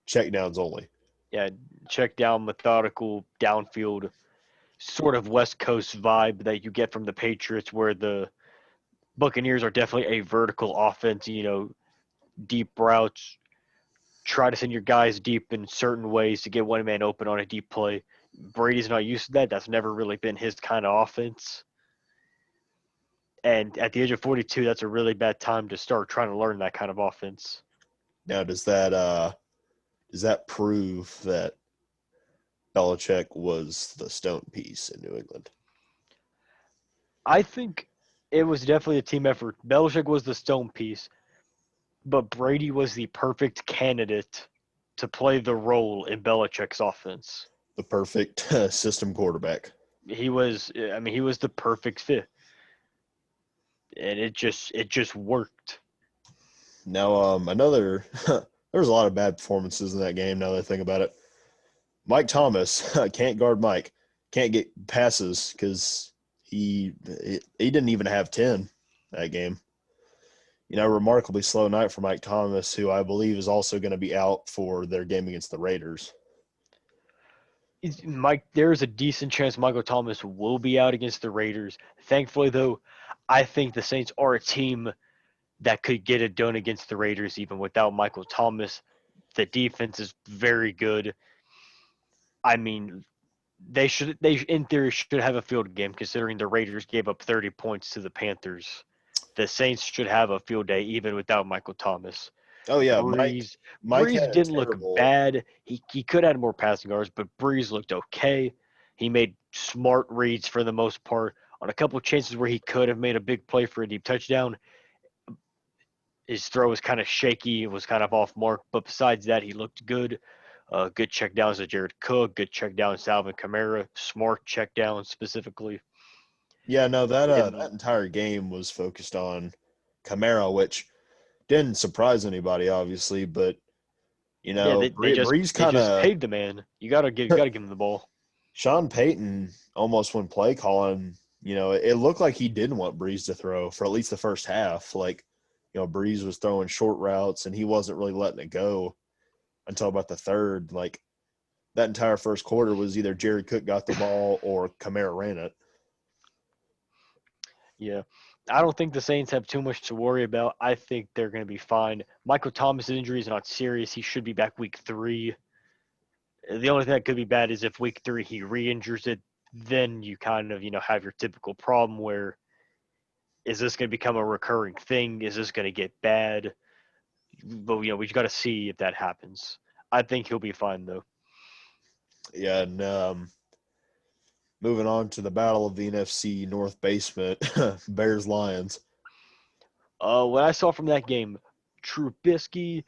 checkdowns only. Yeah, check down, methodical, downfield, sort of West Coast vibe that you get from the Patriots, where the Buccaneers are definitely a vertical offense. Deep routes, try to send your guys deep in certain ways to get one man open on a deep play. Brady's not used to that. That's never really been his kind of offense. And at the age of 42, that's a really bad time to start trying to learn that kind of offense. Now, does that prove that Belichick was the stone piece in New England? I think It was definitely a team effort. Belichick was the stone piece, but Brady was the perfect candidate to play the role in Belichick's offense. The perfect system quarterback. He was the perfect fit, and it just worked. Now, another there was a lot of bad performances in that game. Now that I think about it, Mike Thomas can't guard Mike, can't get passes because he didn't even have 10 that game. Remarkably slow night for Mike Thomas, who I believe is also going to be out for their game against the Raiders. Mike, there's a decent chance Michael Thomas will be out against the Raiders. Thankfully, though, I think the Saints are a team that could get it done against the Raiders even without Michael Thomas. The defense is very good. I mean, they in theory should have a field game considering the Raiders gave up 30 points to the Panthers. The Saints should have a field day even without Michael Thomas. Oh yeah, Mike Breeze Mike Breeze had a didn't look terrible. bad. He could have had more passing yards, but Breeze looked okay. He made smart reads for the most part. On a couple of chances where he could have made a big play for a deep touchdown, his throw was kind of shaky. It was kind of off mark. But besides that, he looked good. Good checkdowns to Jared Cook. Good checkdowns to Alvin Kamara. Smart checkdowns specifically. Yeah, no, that And entire game was focused on Camara, which didn't surprise anybody, obviously. But yeah, Breeze they kind just of paid the man. You gotta give him the ball. Sean Payton almost when play calling. It looked like he didn't want Breeze to throw for at least the first half. Like, Breeze was throwing short routes and he wasn't really letting it go until about the third. Like that entire first quarter was either Jared Cook got the ball or Kamara ran it. Yeah. I don't think the Saints have too much to worry about. I think they're going to be fine. Michael Thomas' injury is not serious. He should be back week 3. The only thing that could be bad is if week 3 he re-injures it, then you kind of, have your typical problem where is this going to become a recurring thing? Is this going to get bad? But, we got to see if that happens. I think he'll be fine, though. Yeah, and moving on to the battle of the NFC North basement, Bears Lions. What I saw from that game, Trubisky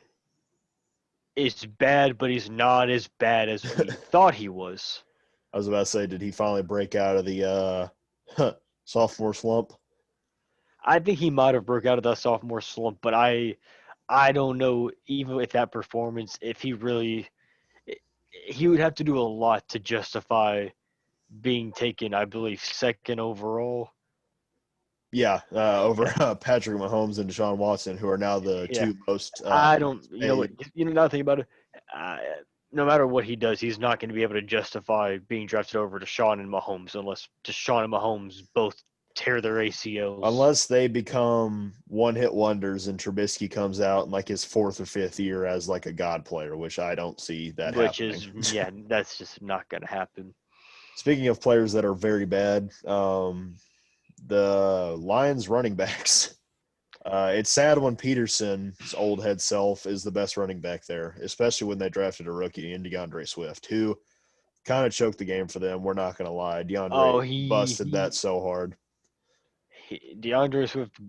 is bad, but he's not as bad as we thought he was. I was about to say, did he finally break out of the sophomore slump? I think he might have broke out of the sophomore slump, but I don't know even with that performance if he would have to do a lot to justify being taken, I believe, second overall. Yeah, over Patrick Mahomes and Deshaun Watson, who are now the Yeah, two most I don't. You know what? paid. Nothing about it. Uh, no matter what he does, he's not going to be able to justify being drafted over to Deshaun and Mahomes unless Deshaun and Mahomes both tear their ACLs, Unless they become one-hit wonders and Trubisky comes out in like his fourth or fifth year as like a god player, which I don't see that which happening. is yeah, that's just not going to happen. Speaking of players that are very bad, the Lions running backs. It's sad when Peterson's old head self is the best running back there, especially when they drafted a rookie in DeAndre Swift, who kind of choked the game for them. We're not going to lie. DeAndre Oh, busted that so hard. DeAndre Swift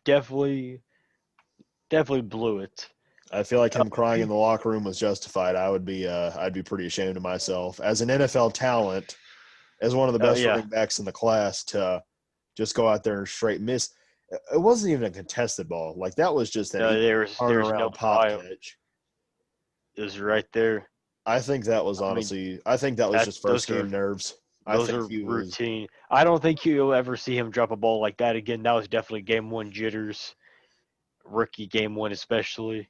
definitely definitely blew it. I feel like him crying in He, the locker room was justified. I'd be pretty ashamed of myself as an NFL talent, as one of the best yeah, running backs in the class to just go out there and straight miss. It wasn't even a contested ball. Like that was just an no, easy there's no turnaround pop prime. catch. It was right there. I think that was I mean, honestly, I think that was that just first those are game nerves. I those think are he was routine. I don't think you'll ever see him drop a ball like that again. That was definitely game one jitters, rookie game one especially.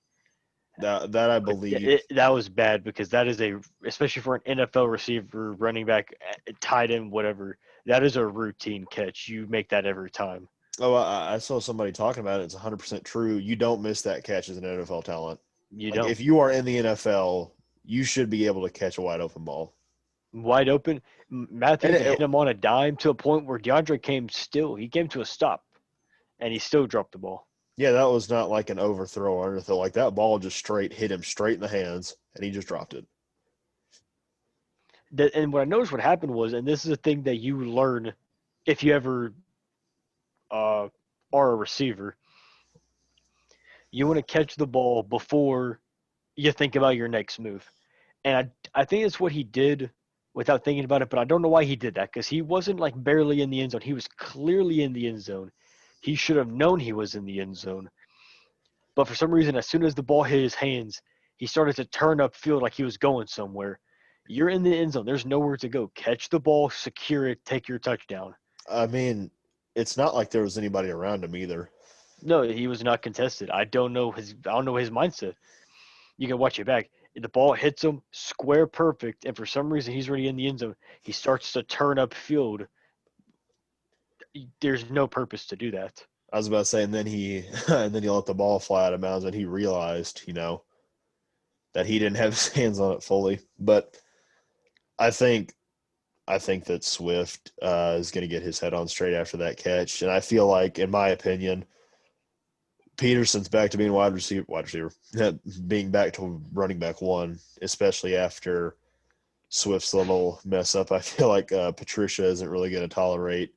that I But believe. that was bad because that is especially for an NFL receiver, running back, tight end, whatever. That is a routine catch. You make that every time. Oh, I saw somebody talking about it. It's 100% true. You don't miss that catch as an NFL talent. You Like don't. if you are in the NFL, you should be able to catch a wide open ball. Wide open. Matthew And even hit him on a dime to a point where DeAndre he came to a stop and he still dropped the ball. yeah, that was not like an overthrow or anything. Like that ball just straight hit him straight in the hands, and he just dropped it. And what I noticed what happened was, and this is a thing that you learn if you ever are a receiver. You want to catch the ball before you think about your next move. And I think it's what he did without thinking about it, but I don't know why he did that because he wasn't like barely in the end zone. He was clearly in the end zone. He should have known he was in the end zone. But for some reason, as soon as the ball hit his hands, he started to turn upfield like he was going somewhere. You're in the end zone. There's nowhere to go. Catch the ball, secure it, take your touchdown. I mean, it's not like there was anybody around him either. No, he was not contested. I don't know his mindset. You can watch it back. The ball hits him square perfect, and for some reason he's already in the end zone. He starts to turn upfield. There's no purpose to do that. I was about to say, and then he and then he let the ball fly out of bounds, and he realized, that he didn't have his hands on it fully. But I think I think that Swift is going to get his head on straight after that catch, and I feel like, in my opinion, Peterson's back to being wide receiver, being back to running back one, especially after Swift's little mess up. I feel like Patricia isn't really going to tolerate.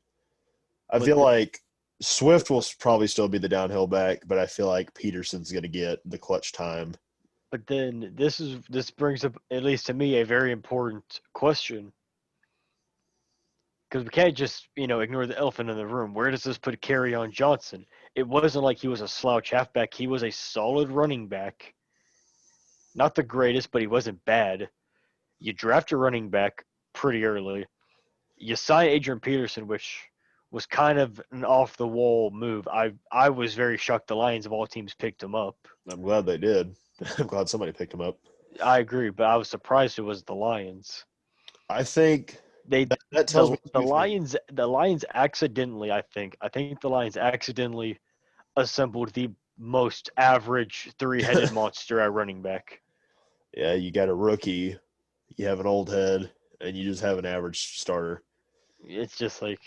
I But feel like Swift will probably still be the downhill back, but I feel like Peterson's going to get the clutch time. then this brings up, at least to me, a very important question because we can't just ignore the elephant in the room. Where does this put on Johnson? It wasn't like he was a slouch halfback. He was a solid running back. Not the greatest, but he wasn't bad. You draft a running back pretty early. You sign Adrian Peterson, which was kind of an off the wall move. I was very shocked the Lions of all teams picked him up. I'm glad they did. I'm glad somebody picked him up. I agree, but I was surprised it was the Lions. I think They that tells me the two things. Lions accidentally, I think the Lions accidentally assembled the most average three-headed monster at running back. Yeah, you got a rookie, you have an old head, and you just have an average starter. It's just like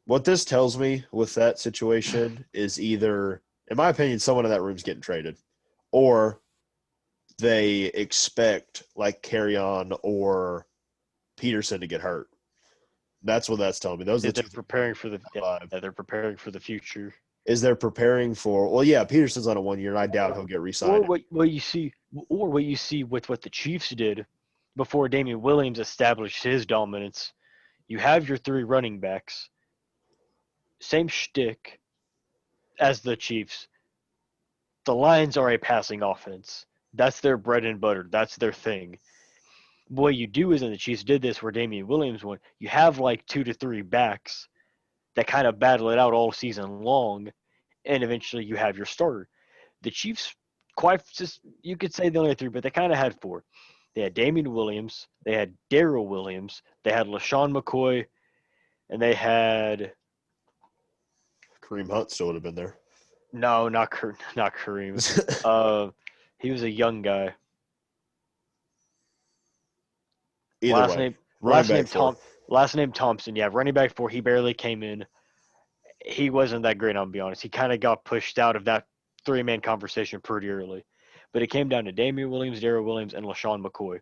What this tells me with that situation is either, in my opinion, someone in that room's getting traded, or they expect like Carry On or Peterson to get hurt. That's what that's telling me. Those are the they're two things preparing for the five. they're preparing for the future. Is they're preparing for, well, yeah, Peterson's on a 1 year, and I doubt he'll get re Or signed. what you see with what the Chiefs did before Damian Williams established his dominance. You have your three running backs, same shtick as the Chiefs. The Lions are a passing offense. That's their bread and butter. That's their thing. What you do is, and the Chiefs did this where Damian Williams won, you have like 2 to 3 backs that kind of battle it out all season long, and eventually you have your starter. The Chiefs, quite just, you could say they only had 3, but they kind of had 4. They had Damian Williams, they had Darrell Williams, they had LaShawn McCoy, and they had Kareem Hunt still would have been there. no, not Kareem. Uh, he was a young guy. Either Last way, name running back four. Last name Thompson. Yeah, running back 4. He barely came in. He wasn't that great, I'll be honest. He kind of got pushed out of that 3-man conversation pretty early. But it came down to Damian Williams, Darrell Williams, and LaShawn McCoy.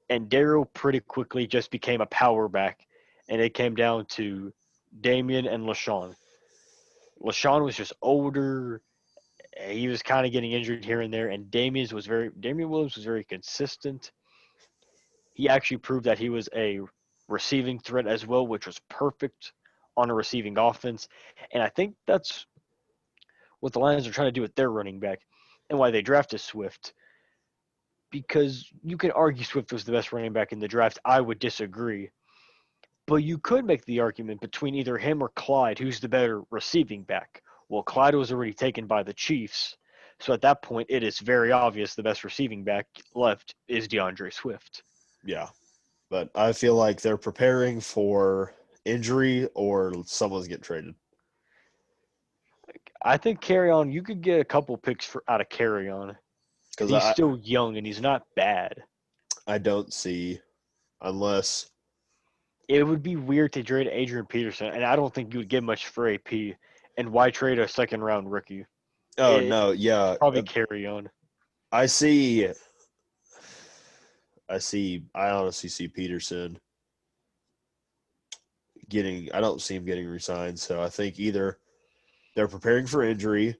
And Darrell pretty quickly just became a power back, and it came down to Damian and LaShawn. LaShawn was just older. He was kind of getting injured here and there, and Damian Williams was very consistent. He actually proved that he was a receiving threat as well, which was perfect on a receiving offense. And I think that's what the Lions are trying to do with their running back and why they drafted Swift. Because you can argue Swift was the best running back in the draft. I would disagree. But you could make the argument between either him or Clyde, who's the better receiving back. Well, Clyde was already taken by the Chiefs. So at that point, it is very obvious the best receiving back left is DeAndre Swift. Yeah. But I feel like they're preparing for injury or someone's getting traded. I think you could get a couple picks out of On because Because he's I, still young and he's not bad. I don't see, unless, It would be weird to trade Adrian Peterson, and I don't think you would get much for AP. And why trade a second round rookie? oh, no, It's yeah. probably Carry On. I see, I honestly see Peterson I don't see him getting re signed. So I think either They're preparing for injury,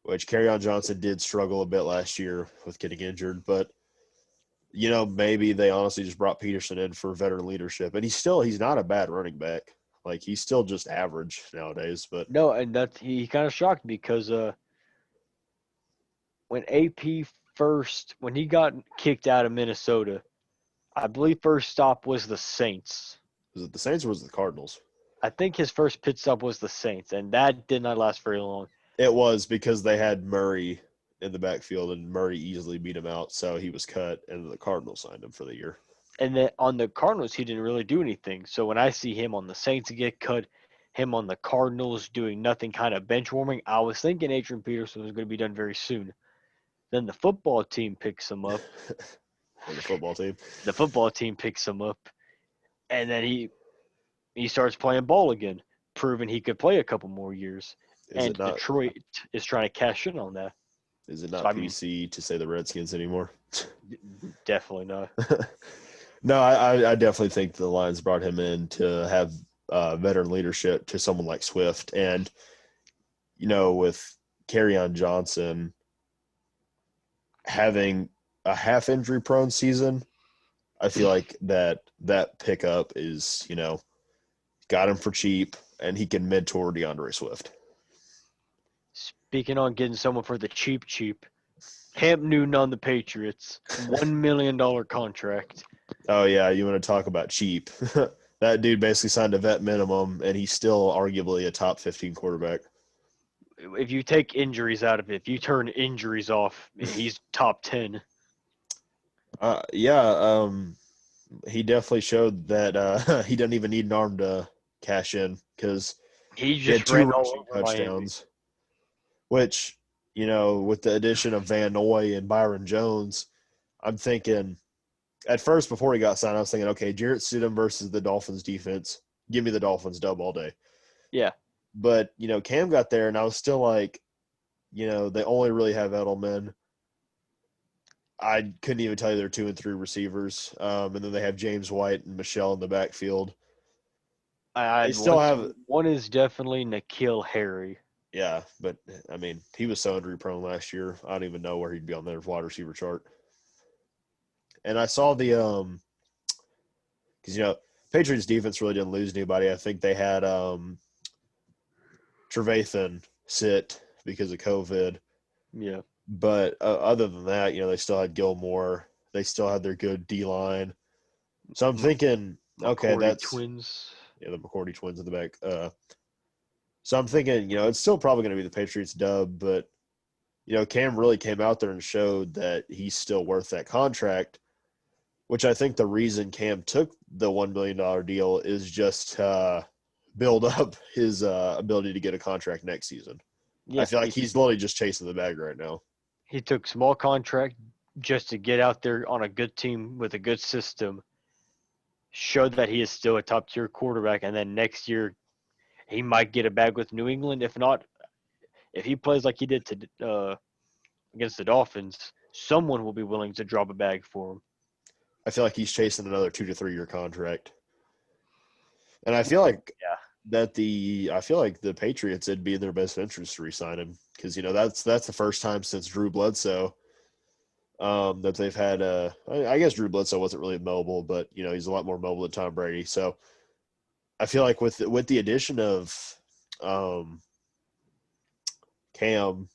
which Kerryon Johnson did struggle a bit last year with getting injured, but maybe they honestly just brought Peterson in for veteran leadership. And he's not a bad running back. Like he's still just average nowadays, but No, and that he kind of shocked me because when AP when he got kicked out of Minnesota, I believe first stop was the Saints. was it the Saints or was it the Cardinals? I think his first pit stop was the Saints, and that did not last very long. It was because they had Murray in the backfield and Murray easily beat him out, so he was cut and the Cardinals signed him for the year. And then on the Cardinals, he didn't really do anything. So when I see him on the Saints get cut, him on the Cardinals doing nothing, kind of bench warming, I was thinking Adrian Peterson was going to be done very soon. Then the football team picks him up. And the football team. The football team picks him up, and then he starts playing ball again, proving he could play a couple more years. And Detroit is trying to cash in on that. Is it not PC to say the Redskins anymore? Definitely not. No, I definitely think the Lions brought him in to have veteran leadership to someone like Swift. And, with Kerryon Johnson having a half injury prone season, I feel like that pickup is, got him for cheap and he can mentor DeAndre Swift. Speaking on getting someone for the cheap, Cam Newton on the Patriots, $1 million contract. Oh, yeah, you want to talk about cheap. That dude basically signed a vet minimum, and he's still arguably a top 15 quarterback. If you take injuries out of it, if you turn injuries off, he's top 10. He definitely showed that he doesn't even need an arm to cash in because he just had 2 rushing touchdowns, which, with the addition of Van Noy and Byron Jones, I'm thinking at first before he got signed, I was thinking, okay, Jarrett Stidham versus the Dolphins defense. Give me the Dolphins dub all day. Yeah. But, Cam got there, and I was still like, they only really have Edelman. I couldn't even tell you they're 2 and 3 receivers. And then they have James White and Michelle in the backfield. They still have – one is definitely N'Keal Harry. Yeah, but, he was so injury-prone last year. I don't even know where he'd be on their wide receiver chart. And I saw the because Patriots defense really didn't lose anybody. I think they had Trevathan sit because of COVID. Yeah. But other than that, they still had Gilmore. They still had their good D line. So I'm thinking, okay, that's twins. Yeah, the McCourty twins in the back. So I'm thinking, it's still probably going to be the Patriots dub, but Cam really came out there and showed that he's still worth that contract. Which I think the reason Cam took the $1 million deal is just build up his ability to get a contract next season. Yeah, I feel like he's literally just chasing the bag right now. He took small contract just to get out there on a good team with a good system, show that he is still a top-tier quarterback, and then next year he might get a bag with New England. If not, if he plays like he did to against the Dolphins, someone will be willing to drop a bag for him. I feel like he's chasing another 2 to 3 year contract. And I feel like the Patriots, it'd be in their best interest to re-sign him because, that's the first time since Drew Bledsoe that they've had I guess Drew Bledsoe wasn't really mobile, but, he's a lot more mobile than Tom Brady. So I feel like with the addition of Cam,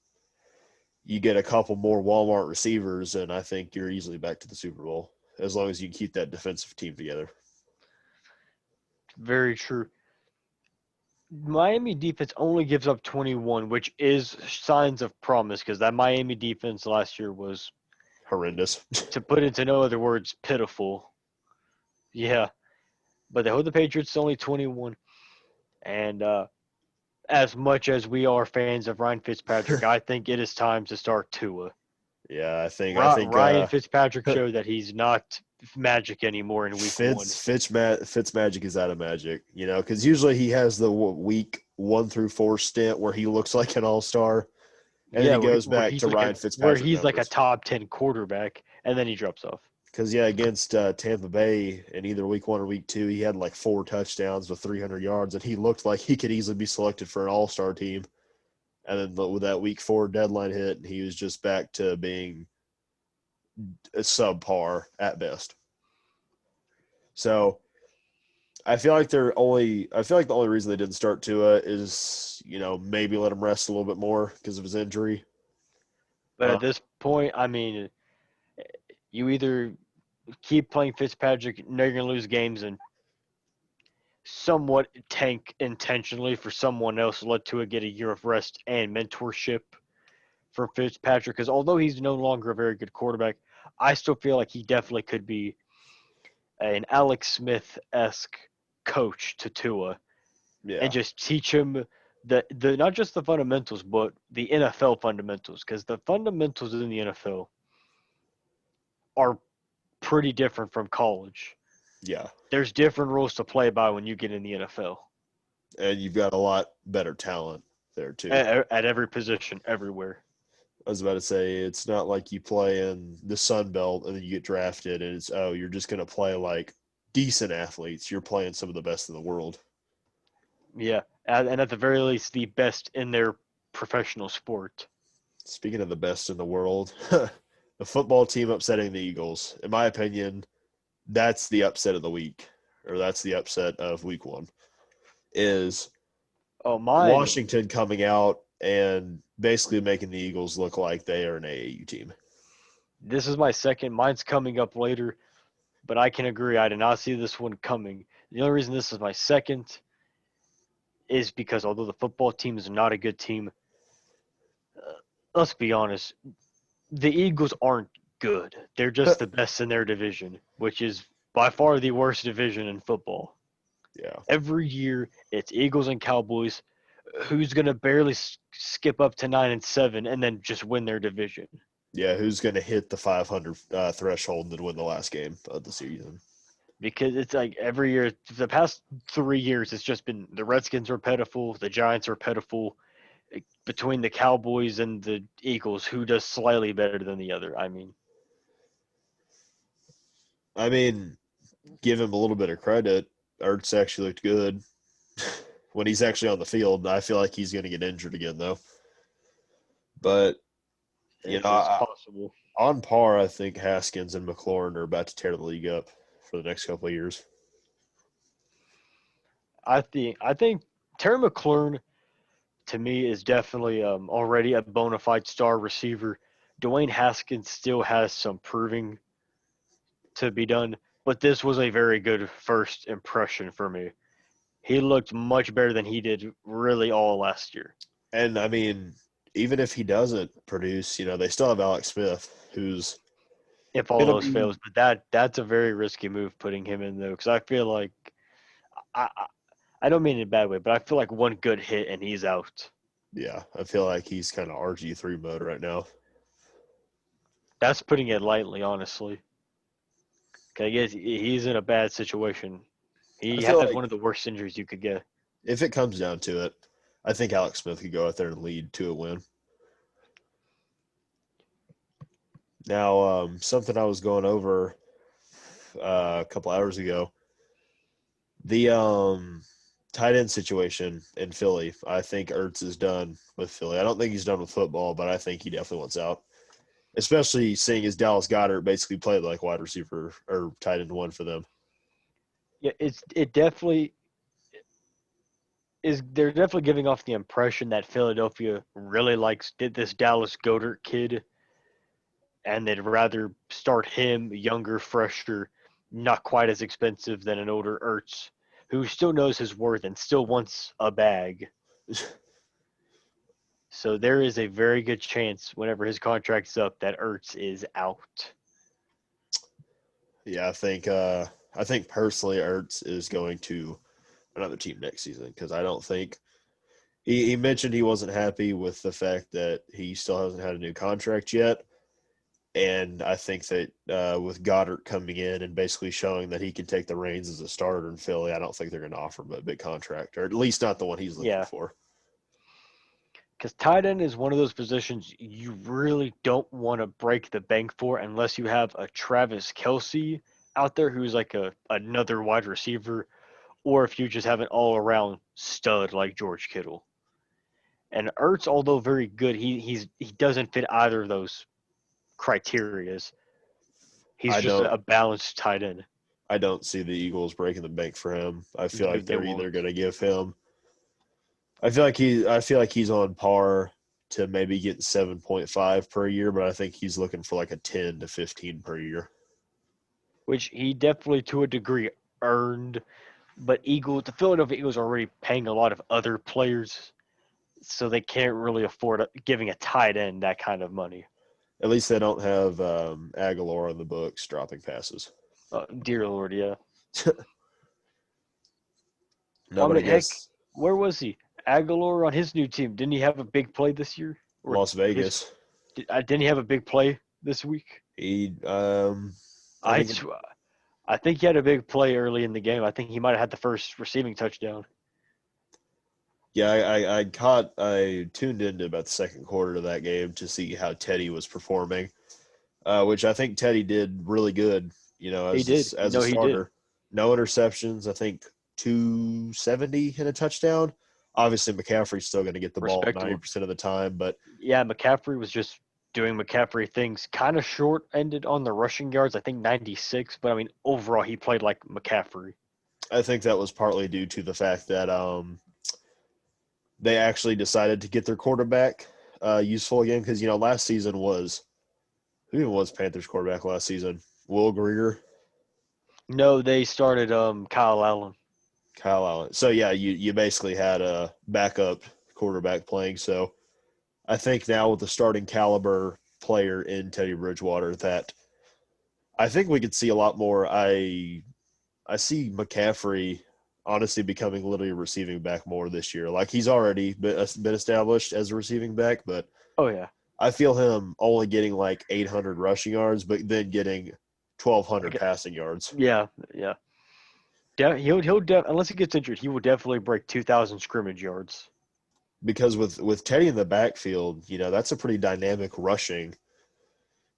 you get a couple more Walmart receivers, and I think you're easily back to the Super Bowl. As long as you keep that defensive team together. Very true. Miami defense only gives up 21, which is signs of promise because that Miami defense last year was horrendous. To put into no other words, pitiful. Yeah. But they hold the Patriots to only 21. And as much as we are fans of Ryan Fitzpatrick, I think it is time to start Tua. Yeah, I think Ryan Fitzpatrick showed that he's not magic anymore in week 1. Fitzmagic is out of magic, because usually he has the week 1 through 4 stint where he looks like an all-star, and then he goes back to Ryan Fitzpatrick. Where he's like a top 10 quarterback, and then he drops off. Because, against Tampa Bay in either week 1 or week 2, he had like 4 touchdowns with 300 yards, and he looked like he could easily be selected for an all-star team. And then with that week 4 deadline hit, he was just back to being a subpar at best. So I feel like the only reason they didn't start Tua is, maybe let him rest a little bit more because of his injury. But Uh, at this point, I mean, you either keep playing Fitzpatrick, know you're going to lose games, and somewhat tank intentionally for someone else, let Tua get a year of rest and mentorship from Fitzpatrick. Because although he's no longer a very good quarterback, I still feel like he definitely could be an Alex Smith esque coach to Tua and yeah, just teach him the not just the fundamentals, but the NFL fundamentals. Because the fundamentals in the NFL are pretty different from college. yeah, There's different rules to play by when you get in the NFL and you've got a lot better talent there too. at every position, everywhere. I was about to say it's not like you play in the Sun Belt and then you get drafted and it's you're just gonna play like decent athletes. You're playing some of the best in the world. Yeah, and at the very least, the best in their professional sport. Speaking of the best in the world, the football team upsetting the Eagles. In my opinion, that's the upset of the week, or that's the upset of week 1. Is Oh, mine. Washington coming out and basically making the Eagles look like they are an AAU team. This is my second. Mine's coming up later, but I can agree. I did not see this one coming. The only reason this is my second is because although the football team is not a good team, uh, let's be honest, the Eagles aren't good. They're just the best in their division, which is by far the worst division in football. Yeah. Every year, it's Eagles and Cowboys. Who's going to barely skip up to 9-7 and then just win their division? Yeah, who's going to hit the 500 threshold and win the last game of the season? Because it's like every year, the past 3 years, it's just been the Redskins are pitiful, the Giants are pitiful. Between the Cowboys and the Eagles, who does slightly better than the other? I mean, I mean, give him a little bit of credit. Ertz actually looked good when he's actually on the field. I feel like he's going to get injured again, though. But, it's possible. on par, I think Haskins and McLaurin are about to tear the league up for the next couple of years. I think Terry McLaurin to me is definitely already a bona fide star receiver. Dwayne Haskins still has some proving to be done, but this was a very good first impression for me. He looked much better than he did really all last year. And, I mean, even if he doesn't produce, they still have Alex Smith, who's If all going to those fails, be, but that's a very risky move putting him in though, because I feel like I I don't mean in a bad way, but I feel like one good hit and he's out. yeah, I feel like he's kind of RG3 mode right now. That's putting it lightly, honestly. 'Cause I guess he's in a bad situation. I He feel has like one of the worst injuries you could get. if it comes down to it, I think Alex Smith could go out there and lead to a win. Now, something I was going over a couple hours ago, the tight end situation in Philly. I think Ertz is done with Philly. I don't think he's done with football, but I think he definitely wants out. Especially seeing as Dallas Goedert basically played like wide receiver or tight end 1 for them. Yeah, it definitely is. They're definitely giving off the impression that Philadelphia really likes did this Dallas Goedert kid, and they'd rather start him younger, fresher, not quite as expensive than an older Ertz, who still knows his worth and still wants a bag. So there is a very good chance whenever his contract's up that Ertz is out. Yeah, I think personally Ertz is going to another team next season because I don't think he mentioned he wasn't happy with the fact that he still hasn't had a new contract yet. And I think that with Goddard coming in and basically showing that he can take the reins as a starter in Philly, I don't think they're going to offer him a big contract, or at least not the one he's looking Yeah, for. because tight end is one of those positions you really don't want to break the bank for unless you have a Travis Kelsey out there who's like another wide receiver, or if you just have an all around stud like George Kittle. And Ertz, although very good, he doesn't fit either of those criterias. He's I just don't a balanced tight end. I don't see the Eagles breaking the bank for him. I feel like They they're either won't. going to give him. I feel like he's on par to maybe get 7.5 per year, but I think he's looking for like a 10 to 15 per year. Which he definitely, to a degree, earned. But the Philadelphia Eagles are already paying a lot of other players, so they can't really afford giving a tight end that kind of money. At least they don't have Aguilar on the books dropping passes. Dear Lord, yeah. No, I but I mean, heck, guess where was he? Aguilar on his new team. Didn't he have a big play this year? Or Las his Vegas. didn't he have a big play this week? He, I I think, I think he had a big play early in the game. I think he might have had the first receiving touchdown. yeah, I tuned into about the second quarter of that game to see how Teddy was performing, which I think Teddy did really good. You know, He did. as a No, he did. starter, no interceptions. I think 270 and a touchdown. Obviously, McCaffrey's still going to get the ball Respectable. 90% of the time, but Yeah, McCaffrey was just doing McCaffrey things. Kind of short ended on the rushing yards. I think 96. But I mean, overall, he played like McCaffrey. I think that was partly due to the fact that they actually decided to get their quarterback useful again because last season was who even was Panthers quarterback last season? Will Greer, No, they started Kyle Allen. Kyle Allen. So yeah, you basically had a backup quarterback playing. So I think now with the starting caliber player in Teddy Bridgewater, that I think we could see a lot more. I see McCaffrey honestly becoming literally a receiving back more this year. Like he's already been established as a receiving back, but Oh yeah. I feel him only getting like 800 rushing yards, but then getting 1,200 Okay. passing yards. Yeah, yeah. Unless he gets injured, he will definitely break 2,000 scrimmage yards. Because with Teddy in the backfield, that's a pretty dynamic rushing.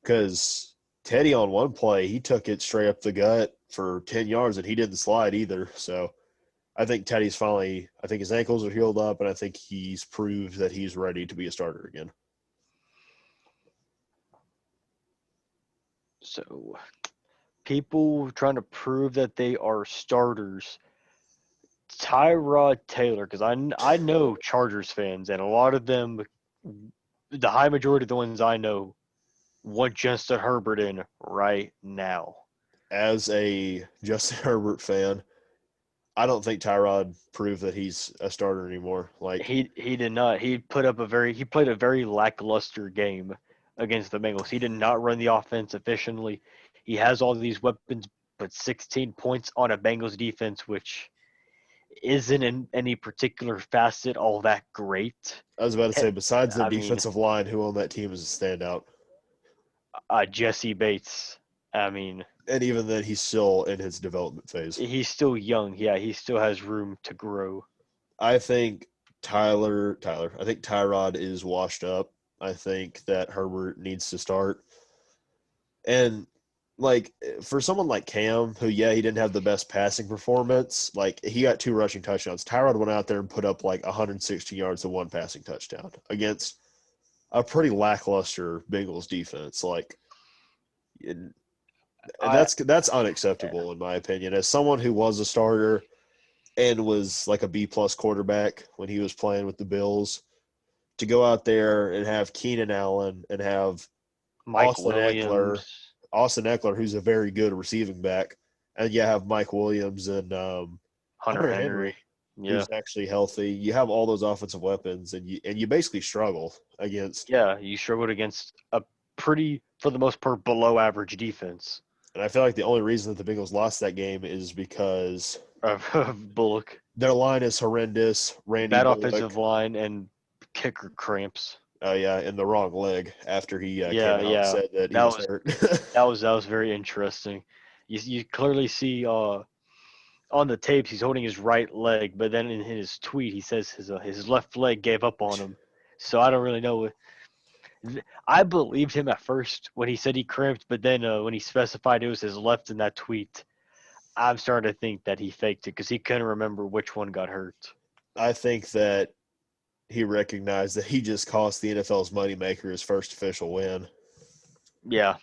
Because Teddy on one play, he took it straight up the gut for 10 yards, and he didn't slide either. So I think Teddy's finally. I think his ankles are healed up, and I think he's proved that he's ready to be a starter again. So people trying to prove that they are starters. Tyrod Taylor, because I know Chargers fans, and a lot of them, the high majority of the ones I know, want Justin Herbert in right now. As a Justin Herbert fan, I don't think Tyrod proved that he's a starter anymore. Like He did not. He played a very lackluster game against the Bengals. He did not run the offense efficiently. He has all these weapons, but 16 points on a Bengals defense, which isn't in any particular facet all that great. I was about to say, besides the I mean, defensive line, who on that team is a standout? Jesse Bates. I mean, And even then, he's still in his development phase. he's still young. Yeah, he still has room to grow. I think I think Tyrod is washed up. I think that Herbert needs to start. And like for someone like Cam, who he didn't have the best passing performance, like he got 2 rushing touchdowns. Tyrod went out there and put up like 116 yards and 1 passing touchdown against a pretty lackluster Bengals defense. Like, and I that's unacceptable in my opinion. As someone who was a starter and was like a B+ quarterback when he was playing with the Bills, to go out there and have Keenan Allen and have Mike Austin Eckler, Williams, Who's a very good receiving back, and you have Mike Williams and Hunter Hunter Henry. Henry, Yeah, who's actually healthy. You have all those offensive weapons, and you basically struggle against. yeah. You struggled against a pretty, for the most part, below average defense And I feel like the only reason that the Bengals lost that game is because of Bullock. their line is horrendous. Randy Bad offensive Bullock, line and kicker cramps. oh yeah, in the wrong leg after he came Yeah, out and yeah. said that he That was was hurt. that was very interesting. You clearly see on the tapes he's holding his right leg, but then in his tweet he says his left leg gave up on him. So I don't really know. I believed him at first when he said he cramped, but then when he specified it was his left in that tweet, I'm starting to think that he faked it because he couldn't remember which one got hurt. I think that he recognized that he just cost the NFL's moneymaker his first official win. Yeah,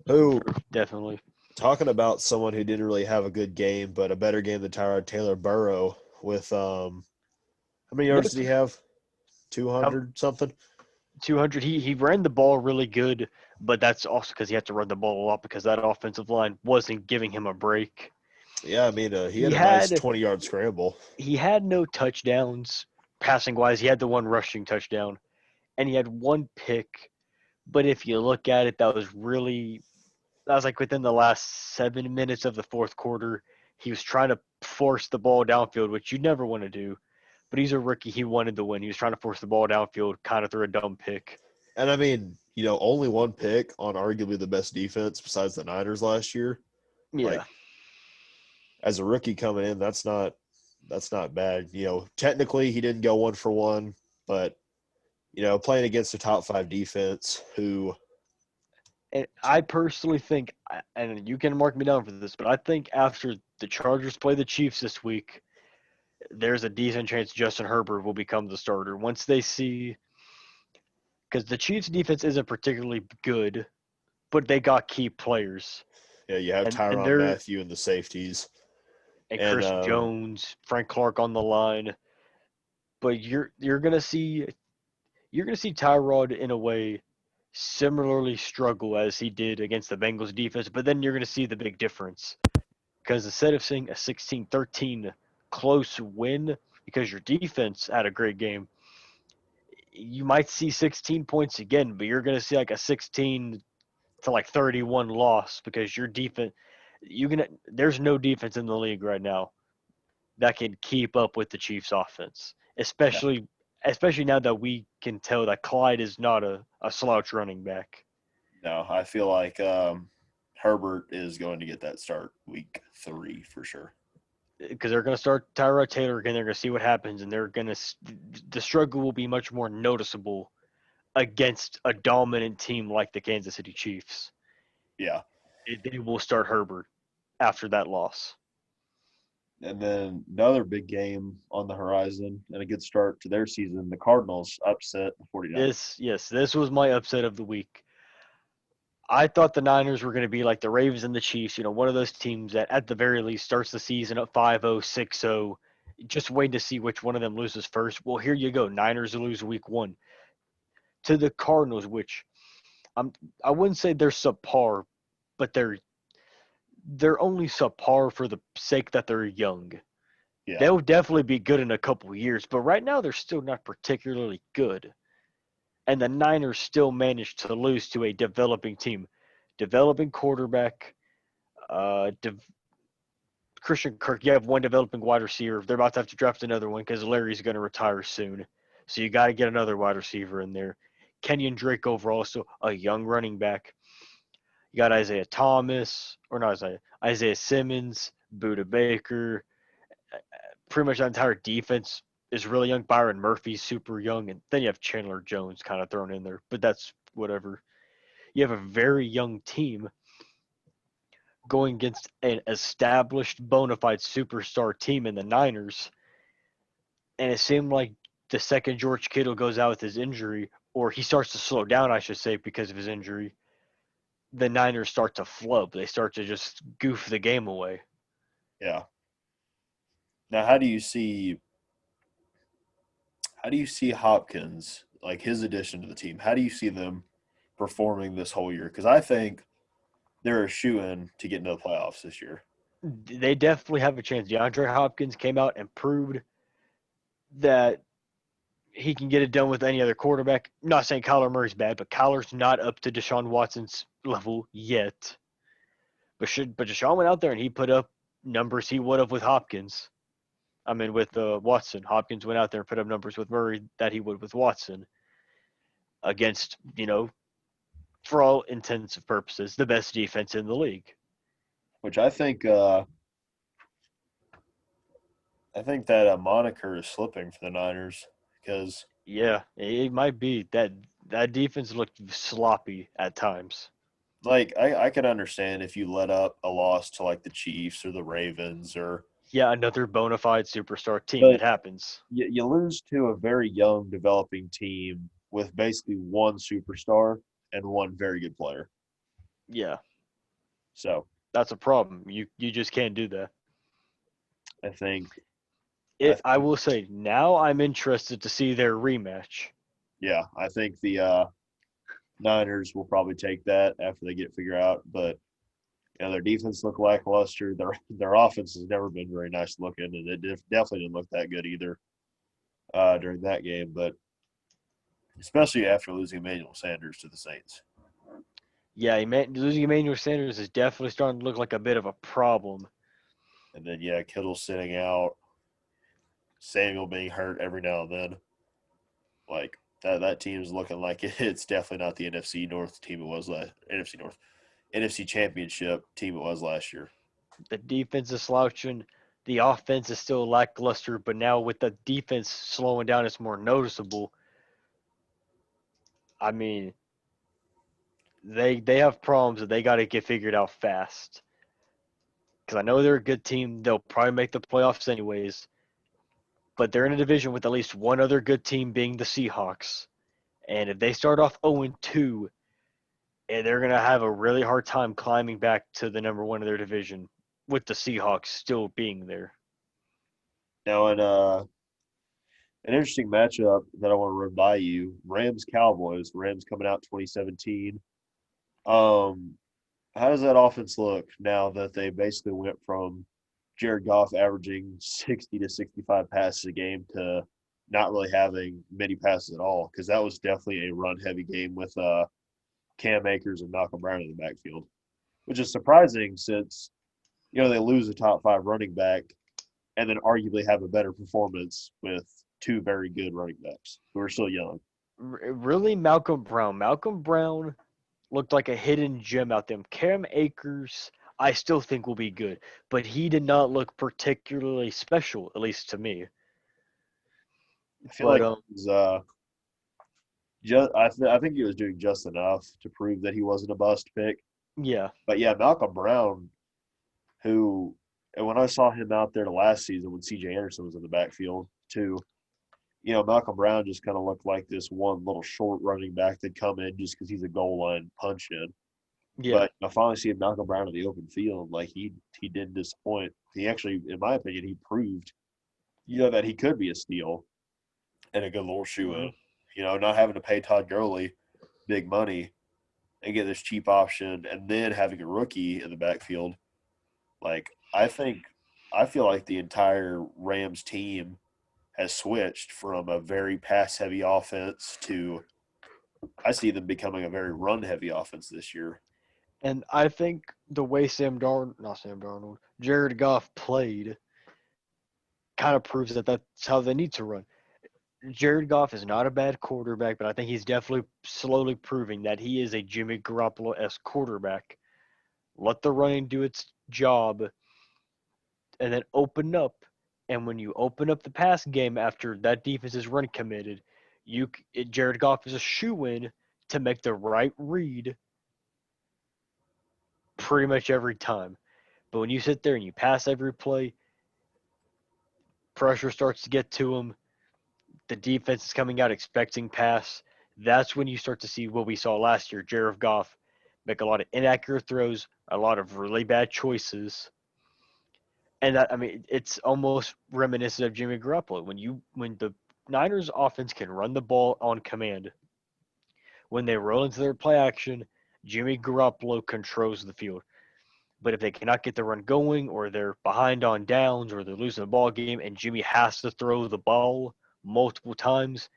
Who, definitely. talking about someone who didn't really have a good game, but a better game than Tyrod Taylor, Burrow, with how many yards did he Yep. have? How 200 something? 200. He ran the ball really good, but that's also because he had to run the ball a lot because that offensive line wasn't giving him a break. Yeah, I mean, he He had a nice had 20-yard scramble. he had no touchdowns passing wise. He had the one rushing touchdown, and he had one pick. But if you look at it, that was like within the last 7 minutes of the fourth quarter. He was trying to force the ball downfield, which you never want to do. But he's a rookie. He wanted to win. He was trying to force the ball downfield, kind of threw a dumb pick. And I mean, only one pick on arguably the best defense besides the Niners last year. Yeah, Like, as a rookie coming in, that's not bad. Technically he didn't go 1 for 1, but playing against a top 5 defense who and I personally think, and you can mark me down for this, but I think after the Chargers play the Chiefs this week, there's a decent chance Justin Herbert will become the starter once they see, because the Chiefs defense isn't particularly good, but they got key players, you have and Tyrann they're Mathieu in the safeties. and And Chris Jones, Frank Clark on the line, but you're gonna see Tyrod in a way similarly struggle as he did against the Bengals defense, but then you're gonna see the big difference because instead of seeing a 16-13 close win because your defense had a great game, you might see 16 points again, but you're going to see like a 16 to like 31 loss because your defense there's no defense in the league right now that can keep up with the Chiefs offense, yeah, especially now that we can tell that Clyde is not a slouch running back. no, I feel like Herbert is going to get that start week 3 for sure. Because they're going to start Tyrod Taylor again. They're going to see what happens, and the struggle will be much more noticeable against a dominant team like the Kansas City Chiefs. Yeah. They will start Herbert after that loss. And then another big game on the horizon and a good start to their season. The Cardinals upset the 49ers. This was my upset of the week. I thought the Niners were going to be like the Ravens and the Chiefs, one of those teams that at the very least starts the season at 5-0, 6-0, just waiting to see which one of them loses first. Well, here you go. Niners lose week 1 to the Cardinals, which I wouldn't say they're subpar, but they're only subpar for the sake that they're young. Yeah. They'll definitely be good in a couple years, but right now they're still not particularly good. And the Niners still managed to lose to a developing team, developing quarterback, uh, de- Christian Kirk. You have one developing wide receiver. They're about to have to draft another one because Larry's going to retire soon. So you got to get another wide receiver in there. Kenyon Drake overall, so a young running back. You got Isaiah Thomas, or not Isaiah Simmons, Buda Baker. Pretty much that entire defense is really young. Byron Murphy's super young, and then you have Chandler Jones kind of thrown in there, but that's whatever. You have a very young team going against an established, bona fide superstar team in the Niners, and it seemed like the second George Kittle goes out with his injury, or he starts to slow down, I should say, because of his injury, the Niners start to flub. They start to just goof the game away. Yeah. Now, how do you see Hopkins, like his addition to the team? How do you see them performing this whole year? Because I think they're a shoe in to get into the playoffs this year. They definitely have a chance. DeAndre Hopkins came out and proved that he can get it done with any other quarterback. I'm not saying Kyler Murray's bad, but Kyler's not up to Deshaun Watson's level yet. But Deshaun went out there and he put up numbers he would have with Hopkins. I mean, with Watson. Hopkins went out there and put up numbers with Murray that he would with Watson against, for all intents and purposes, the best defense in the league. Which I think that moniker is slipping for the Niners because, Yeah, it might be that defense looked sloppy at times. like, I could understand if you let up a loss to like the Chiefs or the Ravens or Yeah, another bona fide superstar team. But It happens. you lose to a very young developing team with basically one superstar and one very good player. Yeah, So that's a problem. You just can't do that. I think I It. I think will say now I'm interested to see their rematch. yeah, I think the Niners will probably take that after they get figured out. But their defense looked lackluster. Their offense has never been very nice looking, and it definitely didn't look that good either during that game. But especially after losing Emmanuel Sanders to the Saints. Yeah, losing Emmanuel Sanders is definitely starting to look like a bit of a problem. And then yeah, Kittle sitting out, Samuel being hurt every now and then. Like that team's looking like it's definitely not the NFC North team it was last NFC North NFC Championship team it was last year. The defense is slouching. The offense is still lackluster, but now with the defense slowing down, it's more noticeable. I mean, they have problems that they got to get figured out fast. Because I know they're a good team. They'll probably make the playoffs anyways. But they're in a division with at least one other good team being the Seahawks. And if they start off 0-2, they're going to have a really hard time climbing back to the number one of their division with the Seahawks still being there. Now, in an interesting matchup that I want to run by you, Rams Cowboys. Rams coming out 2017. Um, how does that offense look now that they basically went from Jared Goff averaging 60 to 65 passes a game to not really having many passes at all? Because that was definitely a run heavy game with Cam Akers and Malcolm Brown in the backfield, which is surprising since they lose a top five running back and then arguably have a better performance with two very good running backs who are still young. Really, Malcolm Brown. Malcolm Brown looked like a hidden gem out there. Cam Akers, I still think will be good, but he did not look particularly special, at least to me. I feel But like he's I think he was doing just enough to prove that he wasn't a bust pick. yeah, But yeah, Malcolm Brown, who and when I saw him out there last season when C.J. Anderson was in the backfield too, Malcolm Brown just kind of looked like this one little short running back that come in just because he's a goal line punch in. yeah, But I finally see Malcolm Brown in the open field. Like he didn't disappoint. He actually, in my opinion, he proved that he could be a steal and a good little shoe in. mhm. Not having to pay Todd Gurley big money and get this cheap option, and then having a rookie in the backfield. Like I feel like the entire Rams team has switched from a very pass heavy offense to I see them becoming a very run heavy offense this year. And I think the way not Sam Darnold, Jared Goff played kind of proves that that's how they need to run. Jared Goff is not a bad quarterback, but I think he's definitely slowly proving that he is a Jimmy Garoppolo-esque quarterback. Let the running do its job, and then open up. And when you open up the pass game after that defense is run committed, Jared Goff is a shoe in to make the right read pretty much every time. But when you sit there and you pass every play, pressure starts to get to him. The defense is coming out expecting pass. That's when you start to see what we saw last year. Jared Goff make a lot of inaccurate throws, a lot of really bad choices, and that, I mean, it's almost reminiscent of Jimmy Garoppolo. When the Niners offense can run the ball on command, when they roll into their play action, Jimmy Garoppolo controls the field. But if they cannot get the run going, or they're behind on downs, or they're losing the ball game, and Jimmy has to throw the ball multiple times,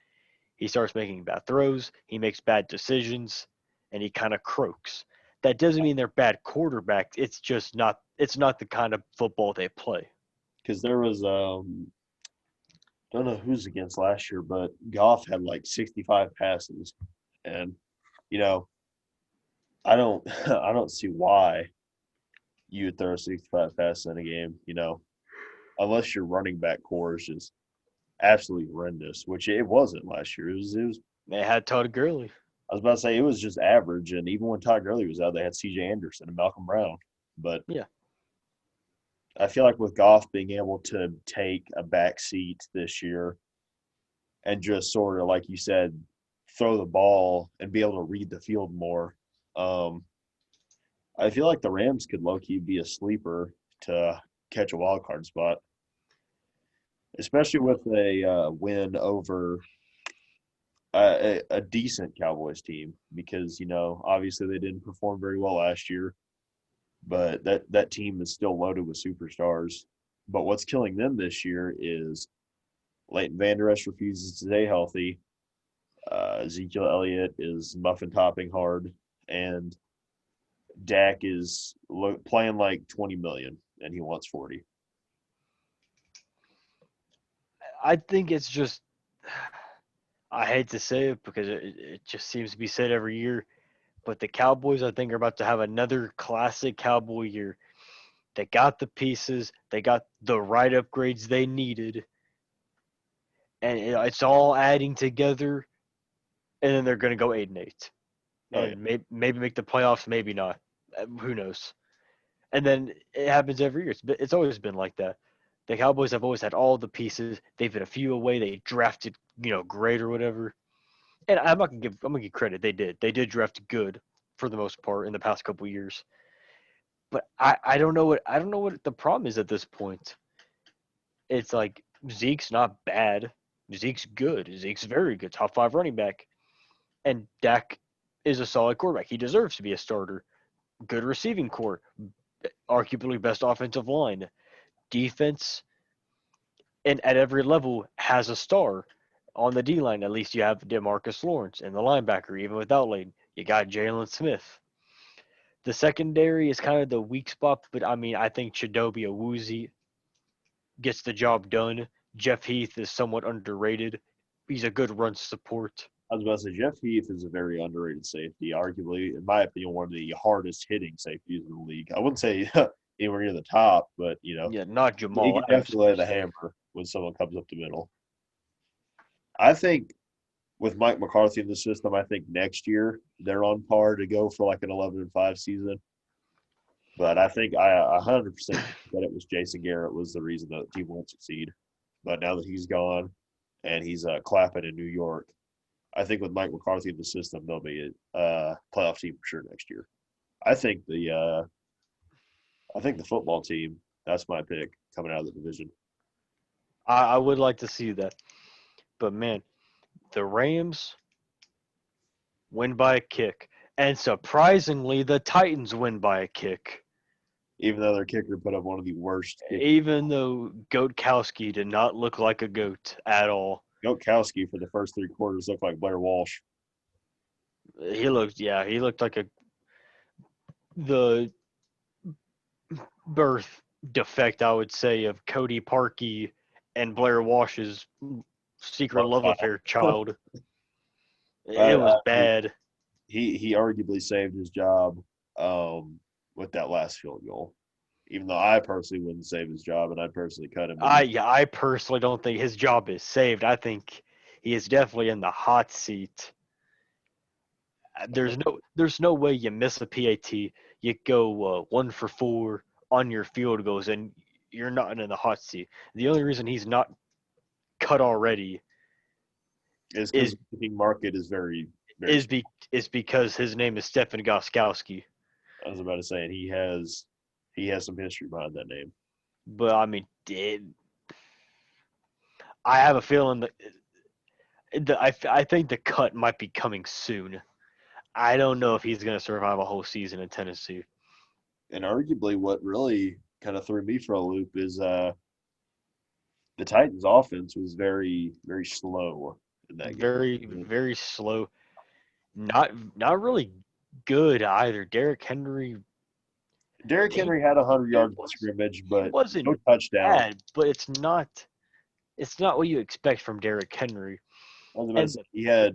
he starts making bad throws. He makes bad decisions, and he kind of croaks. That doesn't mean they're bad quarterbacks. It's just not. It's not the kind of football they play. Because there was don't know who's against last year, but Goff had like 65 passes, and you know I don't I don't see why you would throw 65 passes in a game. Unless your running back core is just absolutely horrendous, which it wasn't last year. It was. They had Todd Gurley. I was about to say it was just average, and even when Todd Gurley was out, they had C.J. Anderson and Malcolm Brown. But Yeah, I feel like with Goff being able to take a back seat this year and just sort of, like you said, throw the ball and be able to read the field more. Um, I feel like the Rams could low key be a sleeper to catch a wild card spot, especially with a win over a decent Cowboys team because obviously they didn't perform very well last year, but that team is still loaded with superstars. But what's killing them this year is Leighton Vander Esch refuses to stay healthy. Ezekiel Elliott is muffin topping hard, and Dak is playing like 20 million, and he wants 40. I think it's just, I hate to say it because it just seems to be said every year, but the Cowboys, I think, are about to have another classic Cowboy year. They got the pieces, they got the right upgrades they needed, and it's all adding together, and then they're going to go 8-8. Oh yeah, And maybe make the playoffs, maybe not. Who knows? And then it happens every year. It's always been like that. The Cowboys have always had all the pieces. They've been a few away. They drafted, great or whatever. And I'm gonna give credit. They did draft good for the most part in the past couple years. But I don't know what the problem is at this point. It's like Zeke's not bad. Zeke's good. Zeke's very good. Top five running back. And Dak is a solid quarterback. He deserves to be a starter. Good receiving core. Arguably best offensive line. Defense and at every level has a star. On the D line, at least you have Demarcus Lawrence and the linebacker, even without Lane. You got Jalen Smith. The secondary is kind of the weak spot, but I mean, I think Chidobe Awuzie gets the job done. Jeff Heath is somewhat underrated. He's a good run support. I was about to say Jeff Heath is a very underrated safety, arguably, in my opinion, one of the hardest hitting safeties in the league. I wouldn't say anywhere near the top, but Yeah, not he Jamal can Adams definitely per lay the se. hammer when someone comes up the middle. I think with Mike McCarthy in the system, I think next year they're on par to go for like an 11-5 season. But I think I 100% that it was Jason Garrett was the reason that the team won't succeed. But now that he's gone and he's clapping in New York, I think with Mike McCarthy in the system, they'll be a playoff team for sure next year. I think the football team. That's my pick coming out of the division. I would like to see that. But man, the Rams win by a kick. And surprisingly, the Titans win by a kick. Even though their kicker put up one of the worst kick. Even though Goatkowski did not look like a goat at all. Goatkowski for the first 3 quarters looked like Blair Walsh. He looked like the birth defect, I would say, of Cody Parkey and Blair Walsh's secret love affair child. It was I mean, bad. he arguably saved his job with that last field goal. Even though I personally wouldn't save his job and I'd personally cut him. I personally don't think his job is saved. I think he is definitely in the hot seat. There's no way you miss a PAT. You go 1 for 4 on your field goals, and you're not in the hot seat. The only reason he's not cut already is because is the kicking market is very, very. is be is because his name is Stefan Goskowski. I was about to say, and he has some history behind that name. But I mean, I have a feeling that I think the cut might be coming soon. I don't know if he's going to survive a whole season in Tennessee. And arguably, what really kind of threw me for a loop is the Titans' offense was very, very slow in that Very game. very slow. Not really good either. Derrick Henry Derrick he Henry had 100 he yards in was scrimmage, he but no wasn't touchdown. bad, but it's not what you expect from Derrick Henry. I was about to And say he had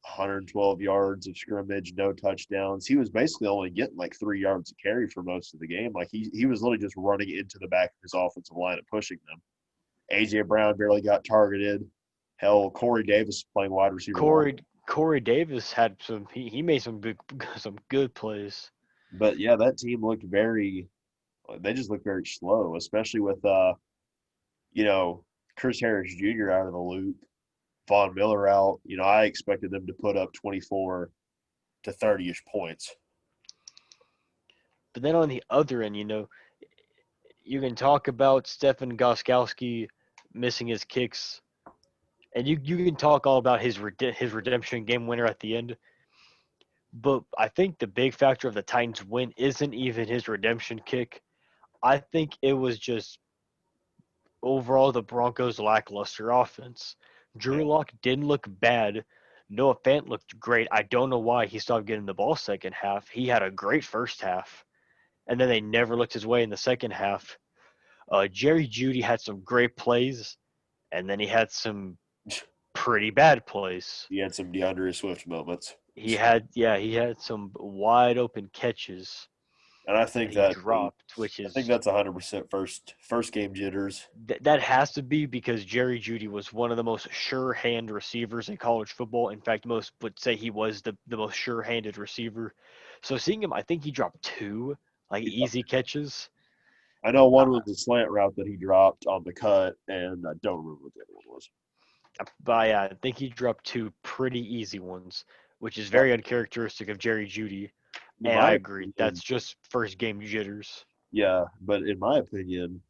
112 yards of scrimmage, no touchdowns. He was basically only getting like 3 yards of carry for most of the game. Like he was literally just running into the back of his offensive line and pushing them. AJ Brown barely got targeted. Hell, Corey Davis playing wide receiver one. Corey Davis had he made some good plays. But yeah, that team looked very They just look very slow, especially with you know, Chris Harris Jr. out of the loop, Von Miller out. I expected them to put up 24 to 30-ish points. But then on the other end, you can talk about Stefan Goskowski missing his kicks, and you can talk all about his redemption game winner at the end. But I think the big factor of the Titans' win isn't even his redemption kick. I think it was just overall the Broncos' lackluster offense. Yeah, Drew Lock didn't look bad. Noah Fant looked great. I don't know why he stopped getting the ball second half. He had a great first half, and then they never looked his way in the second half. Jerry Judy had some great plays, and then he had some pretty bad plays. he had some DeAndre Swift moments, He had some wide open catches and I that think he that dropped, which I think is that's 100% first game jitters. that has to be because Jerry Judy was one of the most sure-hand receivers in college football. In fact, most would say he was the most sure-handed receiver. So seeing him, I think he dropped two like easy catches. I know Uh, one was a slant route that he dropped on the cut, and I don't remember what the other one was. but yeah, I think he dropped two pretty easy ones, which is But very uncharacteristic of Jerry Judy. in And my I agree, opinion, that's just first game jitters. yeah, but in my opinion,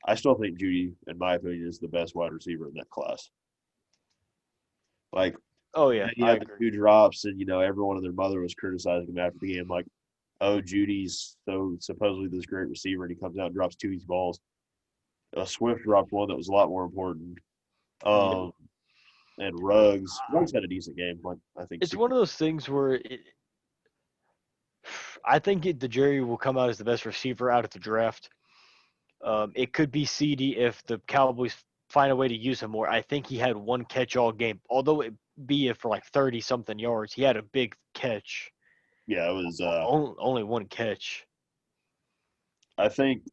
I still think Judy, in my opinion, is the best wide receiver in that class. Like, Oh yeah, he I had the agree. two drops, and everyone and their mother was criticizing him after the game, like, "Oh, Judy's so supposedly this great receiver, and he comes out and drops two easy balls." Swift dropped one that was a lot more important. Yeah. Um, and Ruggs had a decent game, like I think It's six. one of those things where I think the Jerry will come out as the best receiver out of the draft. It could be CD if the Cowboys find a way to use him more. I think he had one catch all game, although it be it for like 30 something yards. He had a big catch, Yeah, it was. only one catch. I think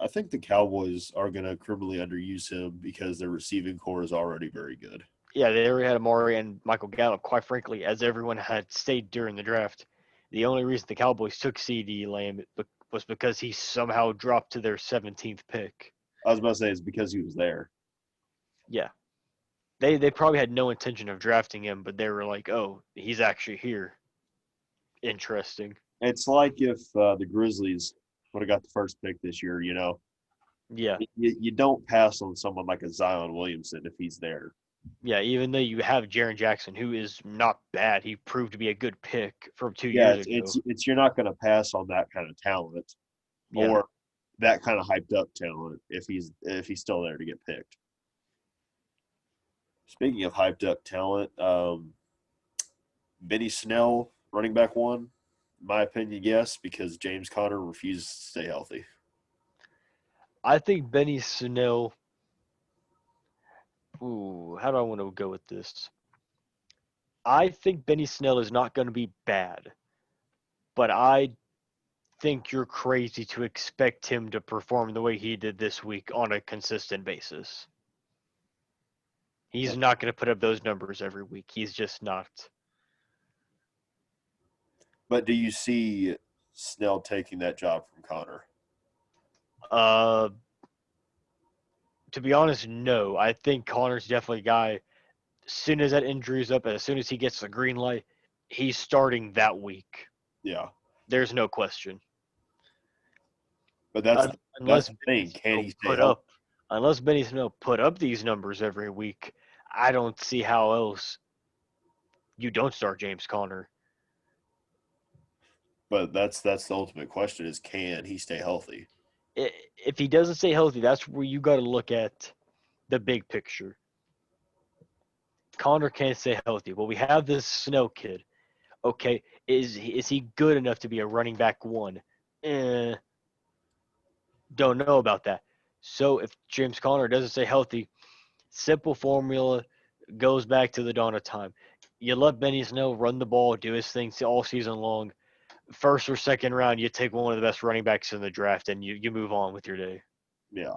I think the Cowboys are going to criminally underuse him because their receiving core is already very good. Yeah, they already had Amari and Michael Gallup. Quite frankly, as everyone had stayed during the draft, the only reason the Cowboys took CD Lamb was because he somehow dropped to their 17th pick. I was about to say it's because he was there. Yeah, they probably had no intention of drafting him, but they were like, oh, he's actually here. Interesting. It's like if the Grizzlies would have got the first pick this year. Yeah, You don't pass on someone like a Zion Williamson if he's there. yeah. Even though you have Jaron Jackson, who is not bad, he proved to be a good pick from two Yeah, years ago. it's you're not going to pass on that kind of talent Yeah, or that kind of hyped up talent if he's still there to get picked. Speaking of hyped up talent, Benny Snell, running back one, in my opinion, yes, because James Conner refuses to stay healthy. I think Benny Snell. Ooh, how do I want to go with this? I think Benny Snell is not going to be bad, but I think you're crazy to expect him to perform the way he did this week on a consistent basis. He's not going to put up those numbers every week. He's just not. But do you see Snell taking that job from Conner? Uh, to be honest, no. I think Connor's definitely a guy. As soon as that injury is up, as soon as he gets the green light, he's starting that week. Yeah, There's no question. but that's Unless the Benny thing. Can Snell he stay put healthy? up, unless Benny Snell put up these numbers every week, I don't see how else you don't start James Conner. But that's the ultimate question: is can he stay healthy? If he doesn't stay healthy, that's where you got to look at the big picture. Connor can't stay healthy. Well, we have this Snow kid. Okay, is he good enough to be a running back one? Eh, don't know about that. So if James Conner doesn't stay healthy, simple formula goes back to the dawn of time. You let Benny Snow run the ball, do his thing all season long. First or second round, you take one of the best running backs in the draft, and you move on with your day. Yeah.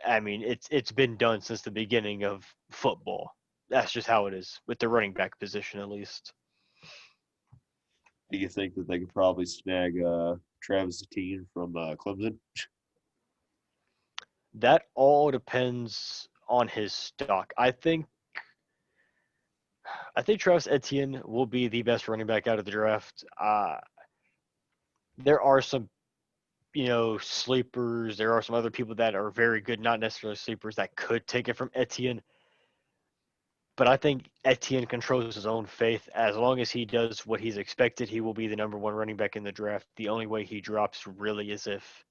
I mean, it's been done since the beginning of football. That's just how it is with the running back position, at least. Do you think that they could probably snag Travis Etienne from Clemson? That all depends on his stock. I think Travis Etienne will be the best running back out of the draft. There are some, sleepers. There are some other people that are very good, not necessarily sleepers, that could take it from Etienne. But I think Etienne controls his own fate. As long as he does what he's expected, he will be the number one running back in the draft. The only way he drops really is if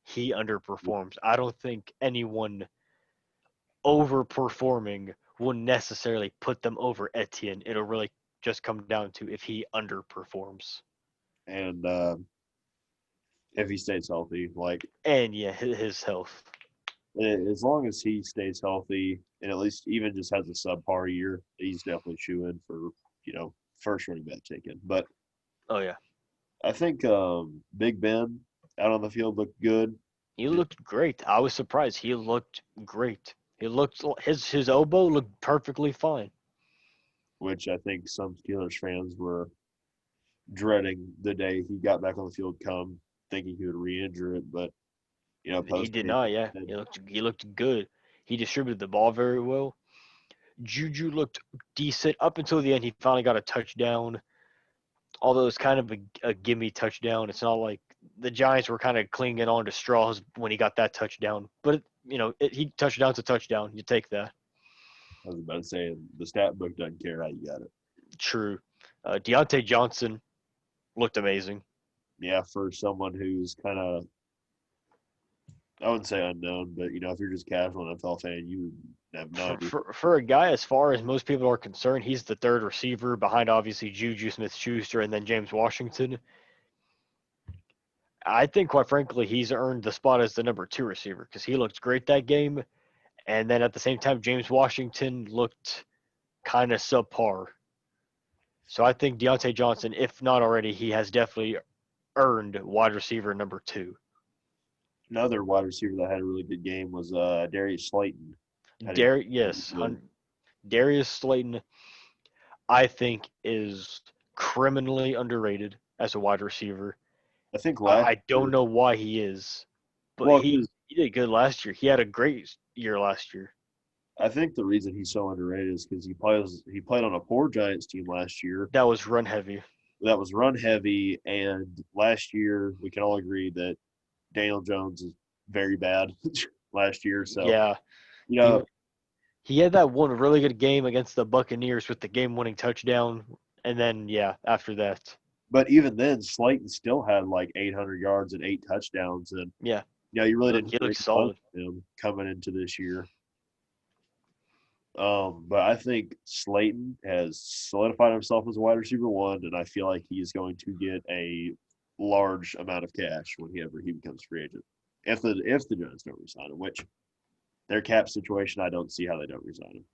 he underperforms. I don't think anyone overperforming will necessarily put them over Etienne. It'll really just come down to if he underperforms. And if he stays healthy, like And yeah, his health. as long as he stays healthy and at least even just has a subpar year, he's definitely shoo in for first running back taken. But Oh yeah, I think Big Ben out on the field looked good, he looked great. I was surprised. He looked great. He looked his elbow looked perfectly fine. which I think some Steelers fans were dreading the day he got back on the field, come thinking he would re-injure it. But He post did game, not. Yeah, he looked good. He distributed the ball very well. Juju looked decent up until the end. He finally got a touchdown, although it's kind of a gimme touchdown. It's not like the Giants were kind of clinging on to straws when he got that touchdown. But he touchdown's a touchdown. You take that. I was about to say the stat book doesn't care how you got it. True. Deontay Johnson looked amazing. Yeah, for someone who's kind of, I wouldn't say unknown, but if you're just casual NFL fan, you have no For, idea. for for a guy, as far as most people are concerned, he's the third receiver behind obviously Juju Smith-Schuster and then James Washington. I think, quite frankly, he's earned the spot as the number two receiver because he looked great that game. And then at the same time, James Washington looked kind of subpar. So I think Deontay Johnson, if not already, he has definitely earned wide receiver number two. Another wide receiver that had a really good game was Darius Slayton. Had a Yes, Darius Slayton, I think, is criminally underrated as a wide receiver. I think last I don't year, know why he is, but well, he did good last year. He had a great year last year. I think the reason he's so underrated is because he played on a poor Giants team last year That was run heavy. that was run heavy, and last year we can all agree that Daniel Jones is very bad last year. So Yeah, you he know, he had that one really good game against the Buccaneers with the game-winning touchdown, and then yeah, after that, but even then, Slayton still had like 800 yards and 8 touchdowns, and yeah, you really didn't he hear looked any buzz solid. from him coming into this year. But I think Slayton has solidified himself as a wide receiver one, and I feel like he's going to get a large amount of cash whenever he becomes free agent. If the Giants don't resign him, which their cap situation, I don't see how they don't resign him.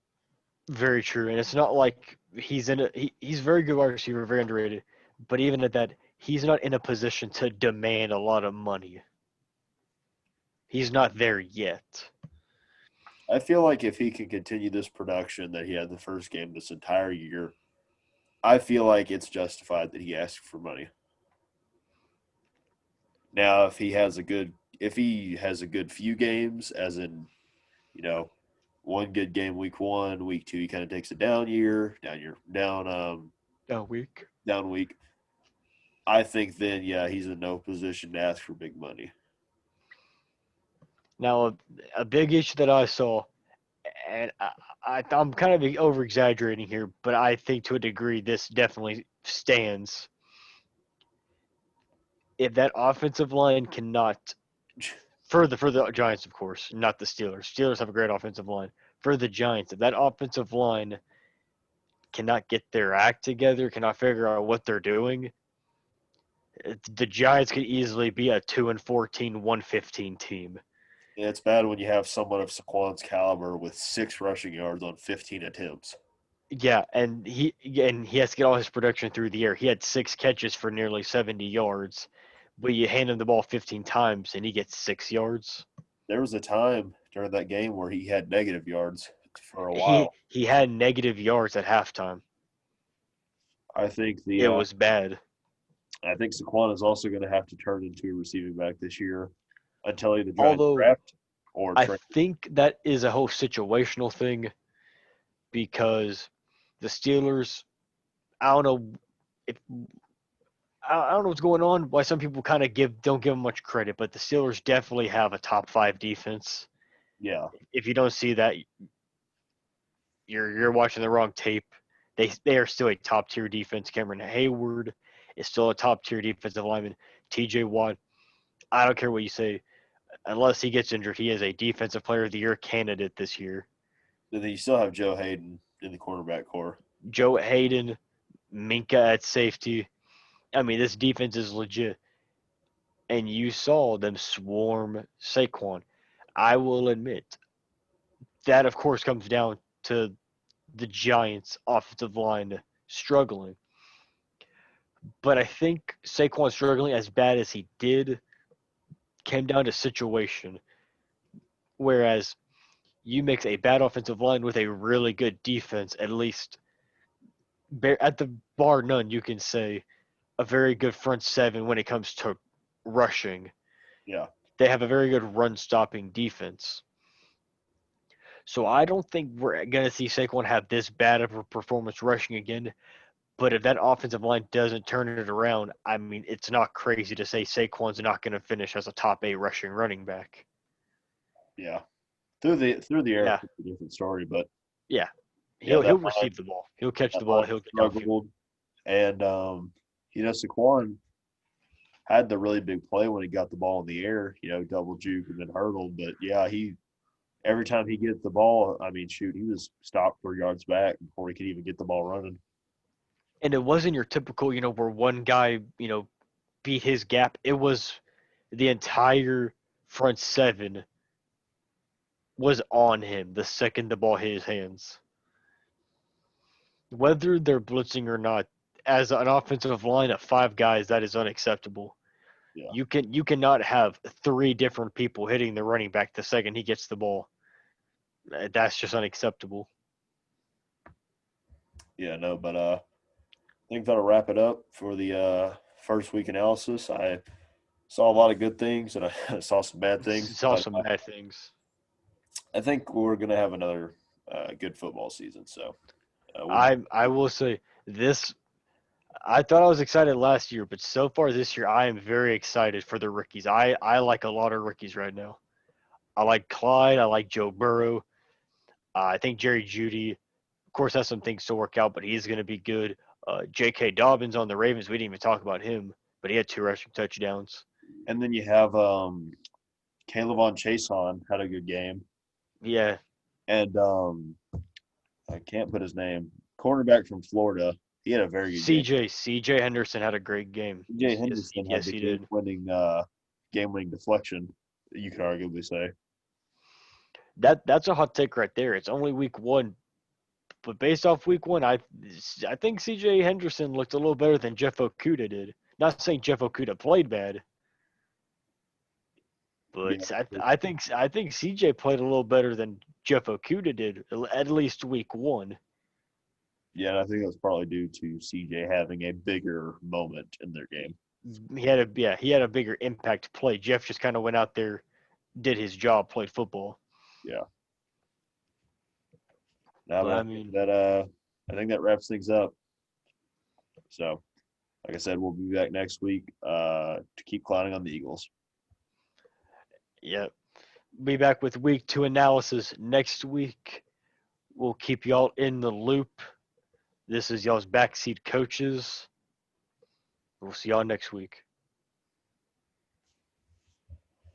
Very true, and it's not like he's very good wide receiver, very underrated. But even at that, he's not in a position to demand a lot of money. He's not there yet. I feel like if he can continue this production that he had in the first game this entire year, I feel like it's justified that he asks for money. Now, if he has a good few games, as in, you know, one good game week one, week two he kind of takes a A week. down week. I think then he's in no position to ask for big money. Now, a big issue that I saw, and I'm kind of over exaggerating here, but I think to a degree this definitely stands. If that offensive line cannot, for the Giants, of course, not the Steelers. Steelers have a great offensive line. For the Giants, if that offensive line cannot get their act together, cannot figure out what they're doing, the Giants could easily be a 2-14, 115 team. And it's bad when you have someone of Saquon's caliber with 6 rushing yards on 15 attempts. Yeah, and he has to get all his production through the air. He had 6 catches for nearly 70 yards, but you hand him the ball 15 times and he gets 6 yards. There was a time during that game where he had negative yards for a He while. he had negative yards at halftime. I think the It was bad. I think Saquon is also going to have to turn into a receiving back this year until either joins the Although draft or I trade. think that is a whole situational thing because the Steelers, I don't know if I don't know what's going on. Why some people kind of don't give them much credit, but the Steelers definitely have a top 5 defense. Yeah, If you don't see that, you're watching the wrong tape. They are still a top tier defense. Cameron Hayward is still a top tier defensive lineman. T.J. Watt, I don't care what you say, unless he gets injured, he is a defensive player of the year candidate this year. then you still have Joe Hayden in the quarterback core. Joe Hayden, Minka at safety. I mean, this defense is legit. And you saw them swarm Saquon. I will admit that, of course, comes down to the Giants' offensive line struggling. But I think Saquon struggling as bad as he did came down to situation. Whereas you mix a bad offensive line with a really good defense, at least at the bar none, you can say a very good front seven when it comes to rushing. Yeah, They have a very good run stopping defense. So I don't think we're going to see Saquon have this bad of a performance rushing again. But if that offensive line doesn't turn it around, I mean, it's not crazy to say Saquon's not going to finish as a top 8 rushing running back. yeah. Through the air, Yeah, it's a different story, but yeah. yeah, He'll that receive the ball. He'll catch the ball. line He'll get downfield. struggled, and Saquon had the really big play when he got the ball in the air, double juke and then hurdled. But yeah, he every time he gets the ball, I mean, shoot, he was stopped 3 yards back before he could even get the ball running. And it wasn't your typical, where one guy, beat his gap. It was the entire front seven was on him the second the ball hit his hands. Whether they're blitzing or not, as an offensive line of 5 guys, that is unacceptable. Yeah, You cannot have 3 different people hitting the running back the second he gets the ball. That's just unacceptable. yeah, no, but I think that'll wrap it up for the first week analysis. I saw a lot of good things and I saw some bad things, Saw but some bad things. I think we're gonna have another good football season. So we'll I will say this. I thought I was excited last year, but so far this year, I am very excited for the rookies. I like a lot of rookies right now. I like Clyde. I like Joe Burrow. I think Jerry Judy, of course, has some things to work out, but he's going to be good. J.K. Dobbins on the Ravens. We didn't even talk about him, but he had 2 rushing touchdowns. and then you have Caleb on Chason had a good game, Yeah, and I can't put his name. Cornerback from Florida, he had a very good game. C.J. Henderson had a great game. Jay Yes, Henderson had yes, the he did. game-winning deflection. You could arguably say. That's a hot take right there. It's only week 1, but based off week 1, I think C.J. Henderson looked a little better than Jeff Okuda did. Not saying Jeff Okuda played bad, Yeah, but I think CJ played a little better than Jeff Okuda did, at least week 1. yeah, and I think that's probably due to CJ having a bigger moment in their game. He had a bigger impact play. Jeff just kind of went out there, did his job, played football. Yeah. Now, But but I mean, I think that wraps things up. So, like I said, we'll be back next week to keep clowning on the Eagles. yeah, be back with week 2 analysis next week. We'll keep y'all in the loop. This is y'all's backseat coaches. We'll see y'all next week.